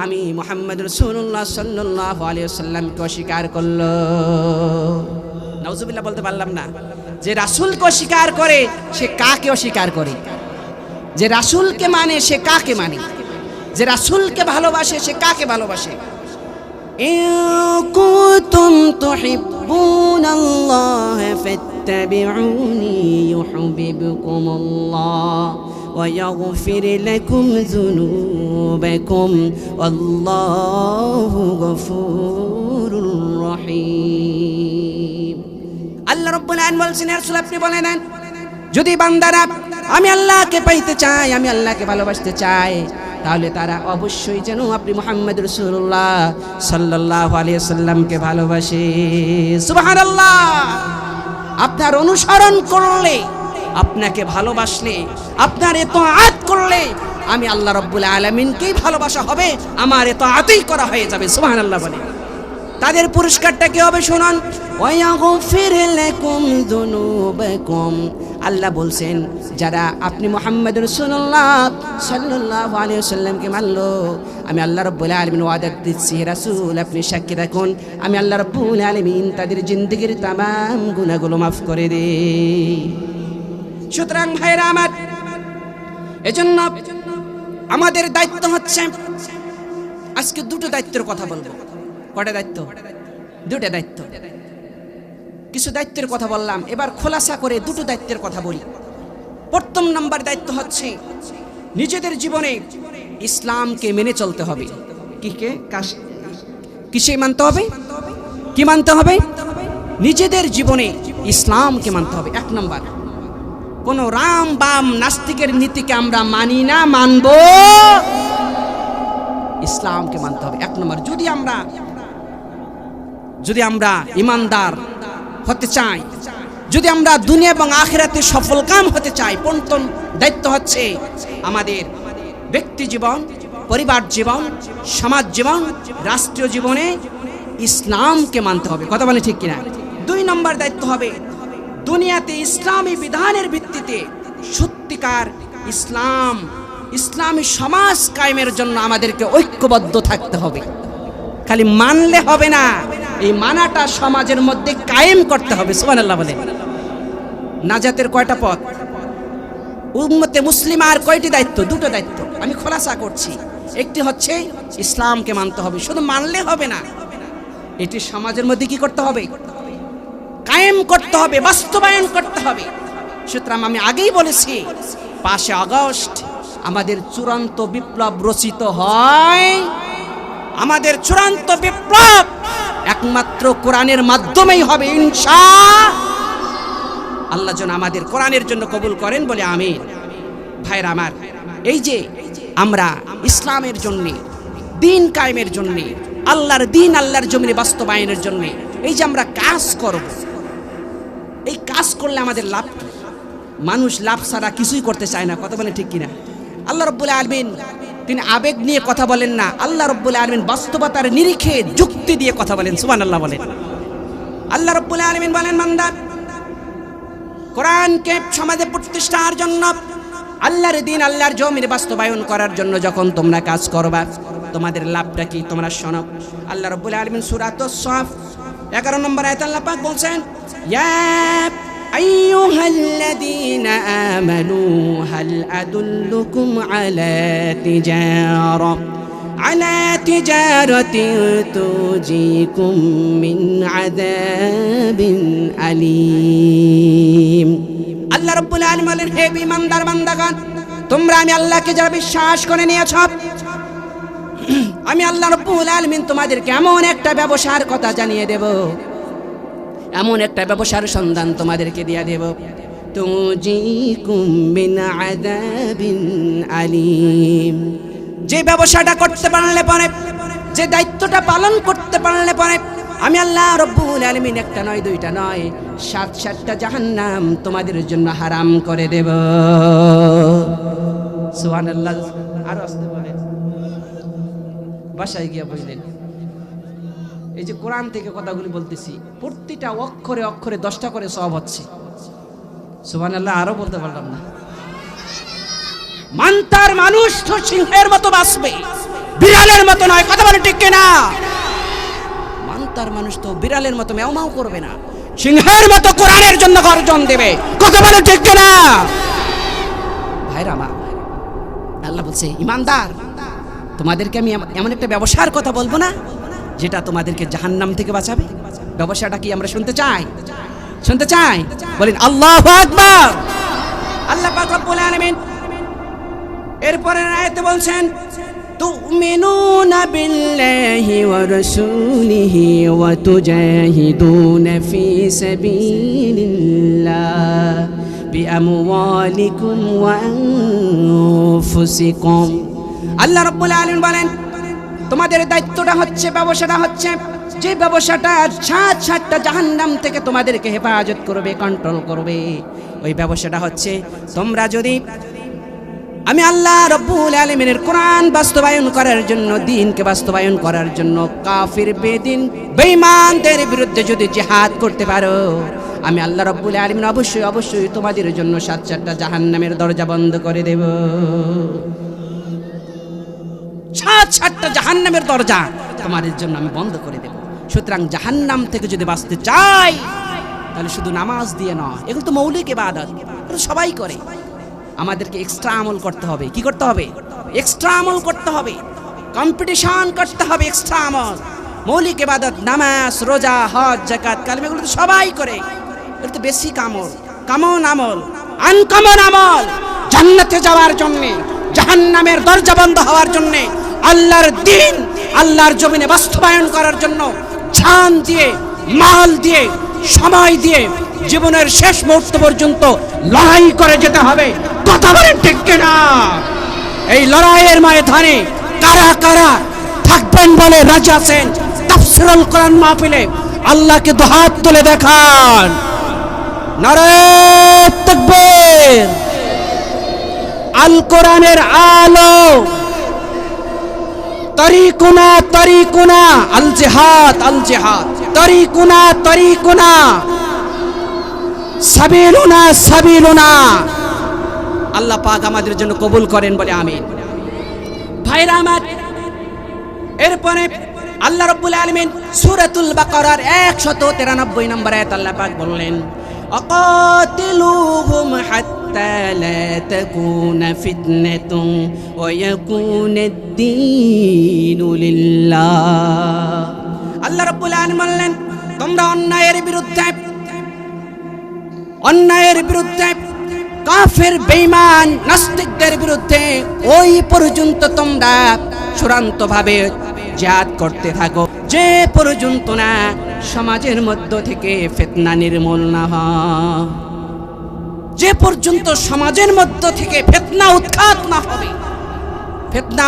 আমি মুহাম্মদ রাসূলুল্লাহ সাল্লাল্লাহু আলাইহি ওয়াসাল্লামকে অস্বীকার করলো। নাউজুবিল্লাহ বলতে পারলাম না। যে রাসূলকে অস্বীকার করে সে কাকে অস্বীকার করে? যে রাসূলকে মানে সে কাকে মানে? যে রাসূলকে ভালোবাসে সে কাকে ভালোবাসে? ইন কুনতুম তুহিব্বুনাল্লাহ ফাত্তাবিউনি ইউহিব্বুকুমুল্লাহ ওয়া ইয়াগফির লাকুম যুনুবাকুম আল্লাহু গফুরুর রহিম। আল্লাহ রাব্বুল আলামিন বলছেন, রাসূল আপনি বলে নেন, যদি বান্দারা আমি আল্লাহকে পাইতে চাই, আমি আল্লাহকে ভালোবাসতে চাই, তাহলে তারা অবশ্যই যেন আপনি মুহাম্মদ রাসূলুল্লাহ সাল্লাল্লাহু আলাইহি ওয়াসাল্লামকে ভালোবাসে। সুবহানাল্লাহ। আপনার অনুসরণ করলে, আপনাকে ভালোবাসলে, আপনার ইতাআত করলে আমি আল্লাহ রাব্বুল আলামিনকেই ভালোবাসা হবে, আমার ইতাআতই করা হয়ে যাবে। সুবহানাল্লাহ বলে। তাদের পুরস্কারটা কি হবে শুনুন। ওয়া ইয়াগফির লাকুম যুনুবাকুম। আল্লাহ বলছেন, যারা আপনি মুহাম্মদ রাসূলুল্লাহ সাল্লাল্লাহু আলাইহি ওয়াসাল্লামকে মানলো, আমি আল্লাহ রাব্বুল আলামিন ওয়াদা দিচ্ছি, রাসূল আপনি সাক্ষী রাখুন, আমি আল্লাহ রাব্বুল আলামিন তাদের জিন্দেগীর तमाम গুনাহগুলো মাফ করে দেই। সুতরাং ভাইরা আমার, এজন্য আমাদের দায়িত্ব হচ্ছে, আজকে দুটো দায়িত্বের কথা বলবো। কয়টা দায়িত্ব? দুটো দায়িত্ব। কিছু দায়িত্বের কথা বললাম, এবার খোলাসা করে দুটো দায়িত্বের কথা বলি। প্রথম নাম্বার দায়িত্ব হচ্ছে নিজেদের জীবনে ইসলামকে মেনে চলতে হবে। কিসে মানতে হবে? কি মানতে হবে? নিজেদের জীবনে ইসলামকে মানতে হবে। এক নাম্বার, কোন রাম বাম নাস্তিকের নীতিকে আমরা মানি না, মানব ইসলামকে মানতে হবে। এক নম্বর। যদি আমরা ইমানদার হতে চাই, যদি আমরা দুনিয়া এবং আখিরাতে সফলকাম হতে চাই, প্রথম দায়িত্ব হচ্ছে আমাদের ব্যক্তি জীবন, পরিবার জীবন, সমাজ জীবন, রাষ্ট্রীয় জীবনে ইসলামকে মানতে হবে। কথা বলে ঠিক কিনা? দুই নম্বর দায়িত্ব হবে দুনিয়াতে ইসলামী বিধানের ভিত্তিতে সত্যিকার ইসলামী সমাজ কায়েমের জন্য আমাদেরকে ঐক্যবদ্ধ থাকতে হবে। খালি মানলে হবে না, এই মানাটা সমাজের মধ্যে কায়েম করতে হবে। সুবহানাল্লাহ বলে। নাজাতের কয়টা পথ? উম্মতে মুসলিমার কয়টি দায়িত্ব? দুটো দায়িত্ব আমি খোলাসা করছি। একটি হচ্ছে ইসলামকে মানতে হবে, শুধু মানলে হবে না, এটি সমাজের মধ্যে কি করতে হবে? কায়েম করতে হবে, বাস্তবায়ন করতে হবে। সুতরাং আমি আগেই বলেছি 5 আগস্ট আমাদের চূড়ান্ত বিপ্লব রচিত হয়। আমাদের চূড়ান্ত বিপ্লব একমাত্র কোরআনের মাধ্যমেই হবে ইনশাআল্লাহ। যেন আমাদের কোরআনের জন্য কবুল করেন বলে আমিন। ভাইরা আমার, এই যে আমরা ইসলামের জন্য, দিন কায়েমের জন্য, আল্লাহর দিন আল্লাহর জমিনে বাস্তবায়নের জন্য এই যে আমরা কাজ করব, এই কাজ করলে আমাদের লাভ কি? মানুষ লাভ ছাড়া কিছুই করতে চায় না, কথা বলে ঠিক কিনা? আল্লাহ রাব্বুল আলামিন তিনি আবেগ নিয়ে কথা বলেন না, আল্লাহ রাব্বুল আলামিন বাস্তবতার নিরিখে যুক্তি দিয়ে কথা বলেন। সুবহানাল্লাহ বলেন। আল্লাহ রাব্বুল আলামিন বলেন, বান্দা কোরআনকে সমাজে প্রতিষ্ঠার জন্য, আল্লাহর দিন আল্লাহর জমিনে বাস্তবায়ন করার জন্য যখন তোমরা কাজ করবা, তোমাদের লাভটা কি তোমরা শোনো। আল্লাহ রাব্বুল আলামিন সূরা আস-সাফ 11 নম্বর আয়াতে আল্লাহ পাক বলছেন, ইয়া আইয়ুহাল্লাযীনা আমানু হাল আদুল্লুকুম আলা তিজারাতিন তুজিকুম মিন আযাবিন আলীম। আল্লাহ রাব্বুল আলামিন বলেন, হে ঈমানদার বান্দাগণ, তোমরা আমি আল্লাহকে যারা বিশ্বাস করে নিয়েছ, আমি আল্লাহ রাব্বুল আলামিন তোমাদেরকে এমন একটা ব্যবসার কথা জানিয়ে দেব, এমন একটা ব্যবসার সন্ধান তোমাদেরকে দিয়ে দেব, তুজিকুম মিন আযাবিন আলীম। যে ব্যবসাটা করতে পারলে পরে, যে দায়িত্বটা পালন করতে পারলে পরে, আমি আল্লাহ রাব্বুল আলামিন একটা নয়, দুইটা নয়, 7টা জাহান্নাম তোমাদের জন্য হারাম করে দেব। সুবহানাল্লাহ। আর আসতে বলেন, বাসায় গিয়া বুঝলেন। এই যে কোরআন থেকে কথাগুলি বলতেছি, প্রতিটা অক্ষরে অক্ষরে 10টা করে সওয়াব হচ্ছে। সুবহানাল্লাহ। আরো বলতে পারলাম না। মানতার মানুষ তো সিংহের মতো বাঁচবে, বিড়ালের মতো নয়, কথা বলে ঠিক কিনা? মানতার মানুষ তো বিড়ালের মতো ম্যাও ম্যাও করবে না, সিংহের মতো কোরআনের জন্য গর্জন দেবে, কথা বলে ঠিক কিনা? ভাইরা আমার, আল্লাহ বলছে, ঈমানদার তোমাদেরকে আমি এমন একটা ব্যবসার কথা বলবো না যেটা তোমাদেরকে জাহান্নাম থেকে বাঁচাবে। ব্যবসাটা কি আমরা শুনতে চাই? শুনতে চাই? বলেন আল্লাহু আকবার। আল্লাহ পাক রব্বুল আলামিন এরপরের আয়াতে বলছেন, তুমিনুনা বিল্লাহি ওয়া রাসূলিহি ওয়া তুজাহিদুনা ফি সাবিলিল্লাহ বিআমওয়ালিকুম ওয়া আনফুসিকুম। আল্লাহ রাব্বুল আলামিন বলেন, তোমাদের দায়িত্বটা হচ্ছে, ব্যবসাটা হচ্ছে, যে ব্যবসাটা 7টা জাহান্নাম থেকে তোমাদেরকে হেফাজত করবে, কন্ট্রোল করবে, ওই ব্যবসাটা হচ্ছে তোমরা যদি আমি আল্লাহ রাব্বুল আলামিনের কোরআন বাস্তবায়ন করার জন্য, দিনকে বাস্তবায়ন করার জন্য কাফির বেদিন বেঈমানদের বিরুদ্ধে যদি জিহাদ করতে পারো, আমি আল্লাহ রাব্বুল আলামিন অবশ্যই অবশ্যই তোমাদের জন্য 7টা জাহান্নামের দরজা বন্ধ করে দেব। 7টা জাহান্নামের দরজা তোমাদের জন্য আমি বন্ধ করে দেব। সুতরাং জাহান্নাম থেকে যদি বাঁচতে চাই, তাহলে শুধু নামাজ দিয়ে নয়, এগুলো তো মৌলিক ইবাদত, এগুলো সবাই করে। আমাদেরকে এক্সট্রা আমল করতে হবে। কি করতে হবে? এক্সট্রা আমল করতে হবে, কম্পিটিশন করতে হবে, এক্সট্রা আমল। মৌলিক ইবাদত, নামাজ, রোজা, হজ, যাকাত, কালেমা, এগুলো তো সবাই করে, এগুলো তো বেসিক আমল, কমন আমল, আনকমন আমল। জান্নাতে যাওয়ার জন্য, জাহান্নামের দরজা বন্ধ হওয়ার জন্য, আল্লাহর দিন আল্লাহর জমিনে বাস্তবায়ন করার জন্য জান দিয়ে, মাল দিয়ে, সময় দিয়ে, জীবনের শেষ মুহূর্ত পর্যন্ত লড়াই করে যেতে হবে। কথা বলেন ঠিক কিনা? এই লড়াইয়ের ময়দানে কারা কারা থাকবেন বলে রাজি আছেন? তাফসীরুল কোরআন মাহফিলে আল্লাহকে দুহাত তুলে দেখান। নারে তাকবীর। আল কোরআনের আলো, তরিকুনা তরিকুনা, আল জিহাদ আল জিহাদ, তরিকুনা তরিকুনা, সাবিলুনা সাবিলুনা। আল্লাহ পাক আমাদের জন্য কবুল করেন বলে আমিন। ভাইরা আমার, এরপরে আল্লাহ রাব্বুল আলামিন সূরাতুল বাকারার 193 নম্বর আয়াত আল্লাহ পাক বললেন, আকাতিলুহুম হাত্তা حتى لا تكون فتنة ويكون الدين لله আল্লাহ রাব্বুল আলামিন বললেন তোমরা অন্যায়ের বিরুদ্ধে কাফের বেঈমান নাস্তিকদের বিরুদ্ধে ওই পর্যন্ত তোমরা চূড়ান্তভাবে জিহাদ করতে থাকো যে পর্যন্ত না সমাজের মধ্য থেকে ফিতনা নির্মূল না হয়, যে পর্যন্ত সমাজের মধ্য থেকে ফিতনা উৎখাত না হবে, ফিতনা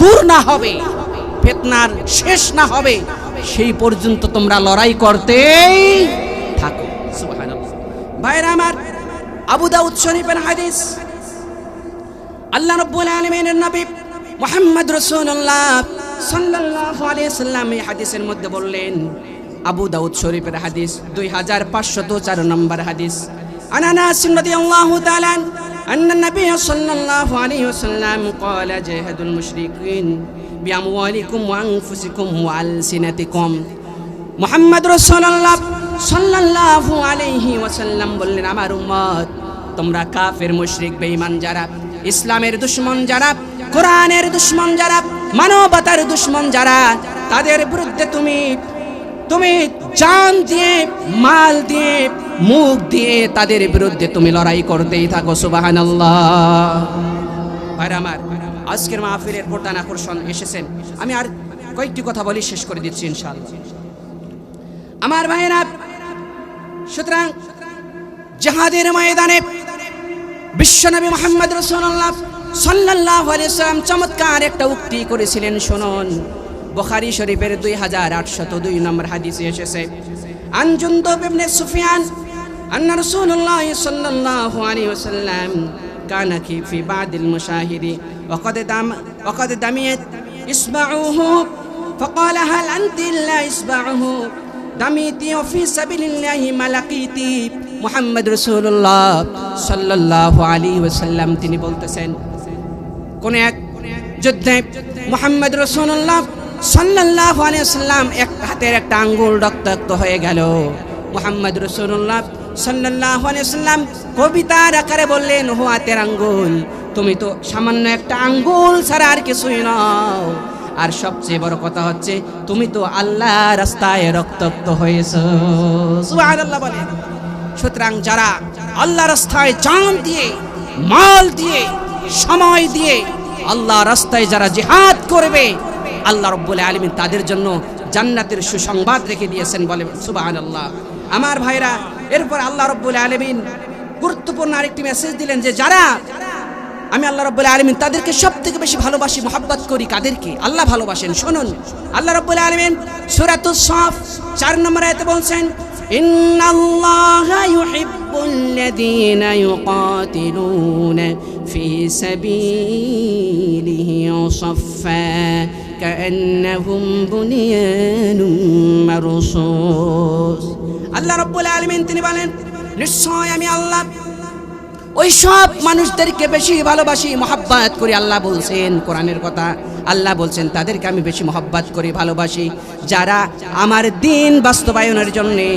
দূর না হবে, ফিতনার শেষ না হবে, সেই পর্যন্ত তোমরা লড়াই করতেই থাকো। সুবহানাল্লাহ। ভাইরা আমার, আবু দাউদ শরীফের হাদিস, আল্লাহ রাব্বুল আলামিনের নবী মুহাম্মদ রাসূলুল্লাহ সাল্লাল্লাহু আলাইহি সাল্লাম এই হাদিসের মধ্যে বললেন, আবু দাউদ শরীফের হাদিস 2504 নম্বর হাদিস, আন আনাস রাদিয়াল্লাহু তাআলা আন্না নবী সাল্লাল্লাহু আলাইহি ওয়াসাল্লাম ক্বালা জাহাদুল মুশরিকিন বিআমওয়ালিকুম ওয়া আনফুসিকুম ওয়া আলসিনাতিকুম। মুহাম্মদ রাসূলুল্লাহ সাল্লাল্লাহু আলাইহি ওয়াসাল্লাম বললেন, আমার উম্মত তোমরা কাফের মুশরিক বেঈমান যারা, ইসলামের দুশমন যারা, কোরআনের দুশমন যারা, মানবতার দুশমন যারা, তাদের বিরুদ্ধে তুমি জান দিয়ে, মাল দিয়ে, মুখ দিয়ে তাদের বিরুদ্ধে তুমি লড়াই করতেই থাকো। সুবহানাল্লাহ। ভাইরা আমার, আজকের মাহফিলের প্রধান আকর্ষণ এসেছেন, আমি আর কয়েকটি কথা বলি শেষ করে দিচ্ছি ইনশাআল্লাহ। আমার ভাইরা, সুতরাং জিহাদের ময়দানে বিশ্বনবী মুহাম্মদ রাসূলুল্লাহ সাল্লাল্লাহু আলাইহি ওয়াসাল্লাম চমৎকার একটা উক্তি করেছিলেন, শুনুন। বুখারী শরীফের 2802 নম্বর হাদিসে এসেছে, আন জুনদুব ইবনে সুফিয়ান আন্না রাসূলুল্লাহ সাল্লাল্লাহু আলাইহি ওয়াসাল্লাম কানা ফি বাদিল মুশাহিদি وقد دميت إصبعه فقال هل أنت إلا إصبعه دميتي وفي سبيل الله ما لقيتي। মুহাম্মদ রাসূলুল্লাহ সাল্লাল্লাহু আলাইহি ওয়াসাল্লাম তিনি বলতেছেন, কোন এক যুদ্ধে মুহাম্মদ রাসূলুল্লাহ সাল্লাল্লাহু আলাইহি ওয়াসাল্লাম এক হাতের একটা আঙ্গুল রক্তাক্ত হয়ে গেল। মুহাম্মদ রাসূলুল্লাহ সাল্লাল্লাহু আলাইহি ওয়াসাল্লাম কবিতার আকারে বললেন, ও হাতের আঙ্গুল, তুমি তো সামান্য একটা আঙ্গুল ছাড়া আর কিছুই নও, আর সবচেয়ে বড় কথা হচ্ছে তুমি তো আল্লাহর রাস্তায় রক্তাক্ত হয়েছো। সুবহানাল্লাহ বলেন। সুতরাং যারা আল্লাহর রাস্তায় জান দিয়ে, মাল দিয়ে, সময় দিয়ে আল্লাহর রাস্তায় যারা জিহাদ করবে, আল্লাহ রাব্বুল আলামিন তাদের জন্য জান্নাতের সুসংবাদ রেখে দিয়েছেন, বলে সুবহানাল্লাহ। আমার ভাইরা, এরপর আল্লাহ রাব্বুল আলামিন গুরুত্বপূর্ণ আরেকটি মেসেজ দিলেন যে যারা আমি আল্লাহ রাব্বুল আলামিন তাদেরকে সবথেকে বেশি ভালোবাসি, মহব্বত করি। কাদেরকে আল্লাহ ভালোবাসেন? শুনুন, আল্লাহ রাব্বুল আলামিন সূরাতুস সাফ 4 নম্বর আয়াতে বলছেন, ইন্নাল্লাহা ইউহিব্বুল্লাযীনা ইউকাতিলুনা ফি সাবিলিহি সাফফা কাআন্নাহুম বুনিয়ানুম মারসুস। আল্লাহ রাব্বুল আলামিন তিনি বলেন, নিশ্চয় আমি আল্লাহ ওই সব মানুষদেরকে বেশি ভালোবাসি, মহব্বত করি। আল্লাহ বলছেন, কোরআনের কথা, আল্লাহ বলছেন তাদেরকে আমি বেশি মহব্বত করি, ভালোবাসি, যারা আমার দ্বীন বাস্তবায়নের জন্যে,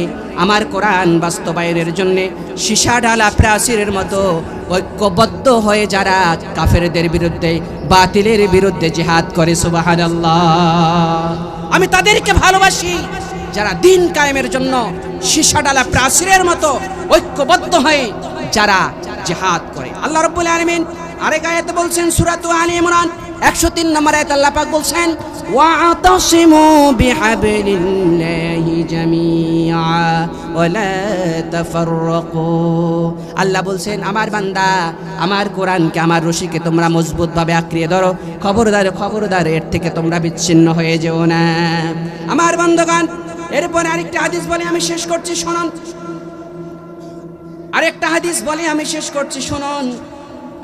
আমার কোরআন বাস্তবায়নের জন্যে সীসা ঢালা প্রাচীরের মতো ঐক্যবদ্ধ হয়ে যারা কাফেরদের বিরুদ্ধে, বাতিলের বিরুদ্ধে জিহাদ করে। সুবহানাল্লাহ। আমি তাদেরকে ভালোবাসি যারা দ্বীন কায়েমের জন্য সীসা ঢালা প্রাচীরের মতো ঐক্যবদ্ধ হয়ে যারা জিহাদ করে। আল্লাহ রাব্বুল আলামিন আরেক আয়াতে বলছেন, সূরা আলে ইমরান 103 নম্বর আয়াতে আল্লাহ পাক বলছেন, ওয়াতাসিমু বিহাবলিল্লাহি জামিআ ওয়া লা তাফাররাকু। আল্লাহ বলছেন, আমার বান্দা, আমার কোরআনকে, আমার রশিকে তোমরা মজবুতভাবে আঁকড়িয়ে ধরো, খবরদার এর থেকে তোমরা বিচ্ছিন্ন হয়ে যেও না। আমার বন্ধুগণ, এরপর আরেকটা হাদিস বলে আমি শেষ করছি, শুনুন। আরেকটা হাদিস বলে আমি শেষ করছি, শুনুন।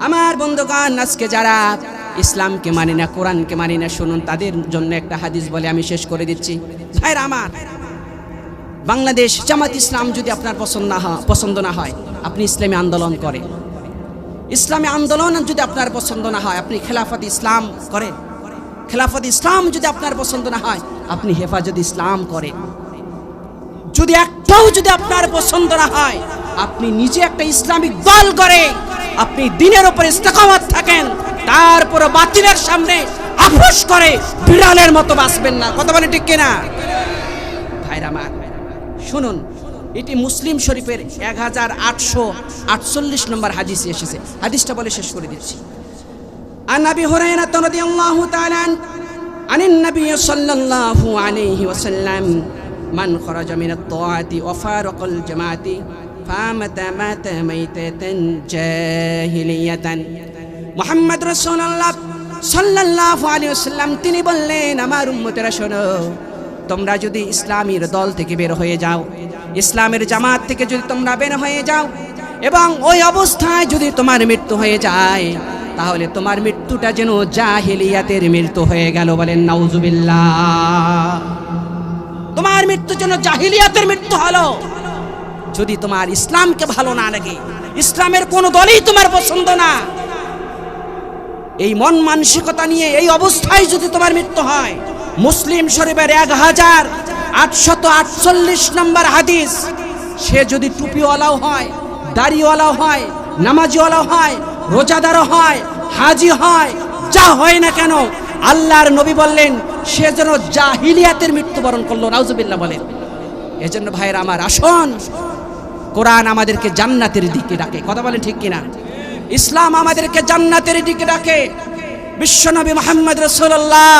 আমার বন্ধুগণ, আজকে যারা ইসলামকে মানি না, কোরআনকে মানি না, শুনুন, তাদের জন্য একটা হাদিস বলে আমি শেষ করে দিচ্ছি। ভাইরা আমার, বাংলাদেশ জামাত ইসলাম যদি আপনার পছন্দ না হয়, আপনি ইসলামী আন্দোলন করেন। ইসলামী আন্দোলন যদি আপনার পছন্দ না হয়, আপনি খেলাফত ইসলাম করেন। খেলাফত ইসলাম যদি আপনার পছন্দ না হয়, আপনি হেফাজত ইসলাম করেন। যদি একটাও যদি আপনার পছন্দ না হয়, আপনি নিজে একটা ইসলামিক দল করে আপনি দিনের উপর ইস্তেকামত থাকেন, তারপর বাতিলের সামনে আপোষ করে বিড়ালের মতো বাঁচবেন না। কথা বলে ঠিক কিনা? ভাইরা আমার শুনুন, এটি মুসলিম শরীফের 1848 নম্বর হাদিসে এসেছে। হাদিসটা বলে শেষ করে দিচ্ছি। আন আবি হুরায়রা রাদিয়াল্লাহু তাআলা আনিন নবী সাল্লাল্লাহু আলাইহি ওয়াসাল্লাম মান খরাজা মিনাত তাআতি ওয়া ফারাকাল জামাতি ফামাতা মাতা মাইতাতান জাহিলিয়াতান। মুহাম্মদ রাসূলুল্লাহ সাল্লাল্লাহু আলাইহি ওয়াসাল্লাম তিনি বললেন, আমার উম্মতেরা শোনো, তোমরা যদি ইসলামের দল থেকে বের হয়ে যাও, ইসলামের জামাত থেকে যদি তোমরা বের হয়ে যাও এবং ওই অবস্থায় যদি তোমার মৃত্যু হয়ে যায়, তাহলে তোমার মৃত্যুটা যেন জাহিলিয়াতের মৃত্যু হয়ে গেল। বলেন নাউজুবিল্লাহ। তোমার মৃত্যু যেন জাহিলিয়াতের মৃত্যু হলো। যদি তোমার ইসলামকে ভালো না লাগে, ইসলামের কোন দলই তোমার পছন্দ না, এই মন মানসিকতা নিয়ে এই অবস্থায় যদি তোমার মৃত্যু হয়, মুসলিম শরীফের 1848 নম্বর হাদিস, সে যদি টুপিওয়ালাও হয়, দাড়িওয়ালাও হয়, নামাজিওয়ালাও হয়, রোজাদারও হয়, হাজি হয়, যা হয় না কেন, আল্লাহর নবী বললেন সে যেন জাহিলিয়াতের মৃত্যুবরণ করলো। নাউজুবিল্লাহ বলেন। এজন্য ভাইরা আমার, আসুন, কোরআন আমাদেরকে জান্নাতের দিকে ডাকে। কথা বলেন ঠিক কিনা? ইসলাম আমাদেরকে জান্নাতের দিকে ডাকে। বিশ্বনবী মুহাম্মদ রাসূলুল্লাহ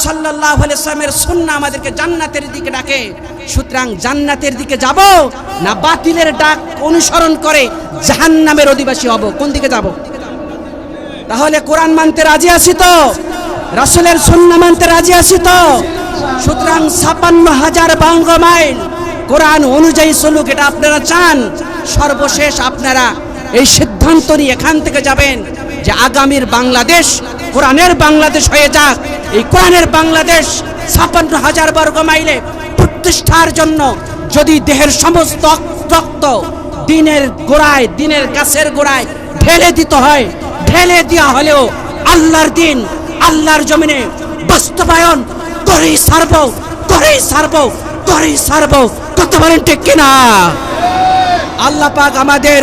সাল্লাল্লাহু আলাইহি ওয়াসাল্লামের সুন্নাহ আমাদেরকে জান্নাতের দিকে ডাকে। সুতরাং জান্নাতের দিকে যাব না বাতিলের ডাক অনুসরণ করে জাহান্নামের অধিবাসী হব? কোন দিকে যাব? তাহলে কোরআন মানতে রাজি আছি তো? রাসূলের সুন্নাহ মানতে রাজি আছি তো? সুতরাং ৫৬,০০০ বর্গ মাইল কোরআন অনুযায়ী চলুক, এটা আপনারা চান? সর্বশেষ আপনারা এই সিদ্ধান্ত নিয়ে এখান থেকে যাবেন যে আগামীর বাংলাদেশ কোরআনের বাংলাদেশ হয়ে যাক। এই কোরআনের বাংলাদেশ ৫৬,০০০ বর্গ মাইলে প্রতিষ্ঠার জন্য যদি দেহের সমস্ত রক্ত দিনের গোড়ায়, দিনের গাছের গোড়ায় ঢেলে দিতে হয়, ঢেলে দেওয়া হলেও আল্লাহর দিন আল্লাহর জমিনে বাস্তবায়ন করেই ছাড়ব, করেই ছাড়ব, করেই ছাড়ব। কত বলেন ঠিক কিনা? আল্লাহ পাক আমাদের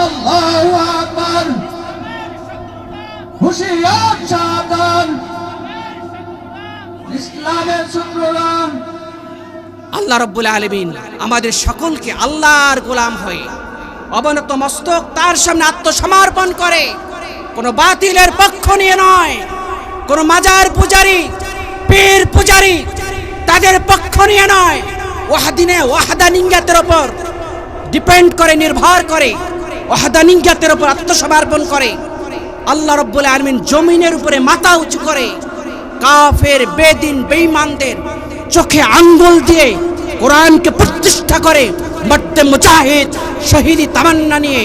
আল্লাহু আকবার, হুশিয়ার সাবধান, ইসলামের সুপ্রধান। আল্লাহ রাব্বুল আলামিন আমাদের সকলকে আল্লাহর গোলাম হয়ে অবনত মস্তক তার সামনে আত্মসমর্পণ করে, কোন বাতিলের পক্ষ নিয়ে নয়, কোন মাজার পূজারী, পীর পূজারী তাদের পক্ষ নিয়ে নয়, ওয়াহদানিয়তের উপর ডিপেন্ড করে, নির্ভর করে, ওয়াহদানিয়তের উপর আত্মসমর্পণ করে আল্লাহ রাব্বুল আলামিন জমিনের উপরে মাথা উঁচু করে কাফের, বেদিন, বেঈমানদের চোখে আঙ্গুল দিয়ে কোরআনকে প্রতিষ্ঠা করে মর্দে মুজাহিদ শহীদি তামান্না নিয়ে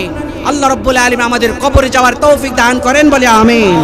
আল্লাহ রাব্বুল আলামিন আমাদের কবরে যাওয়ার তৌফিক দান করেন। বলে আমিন।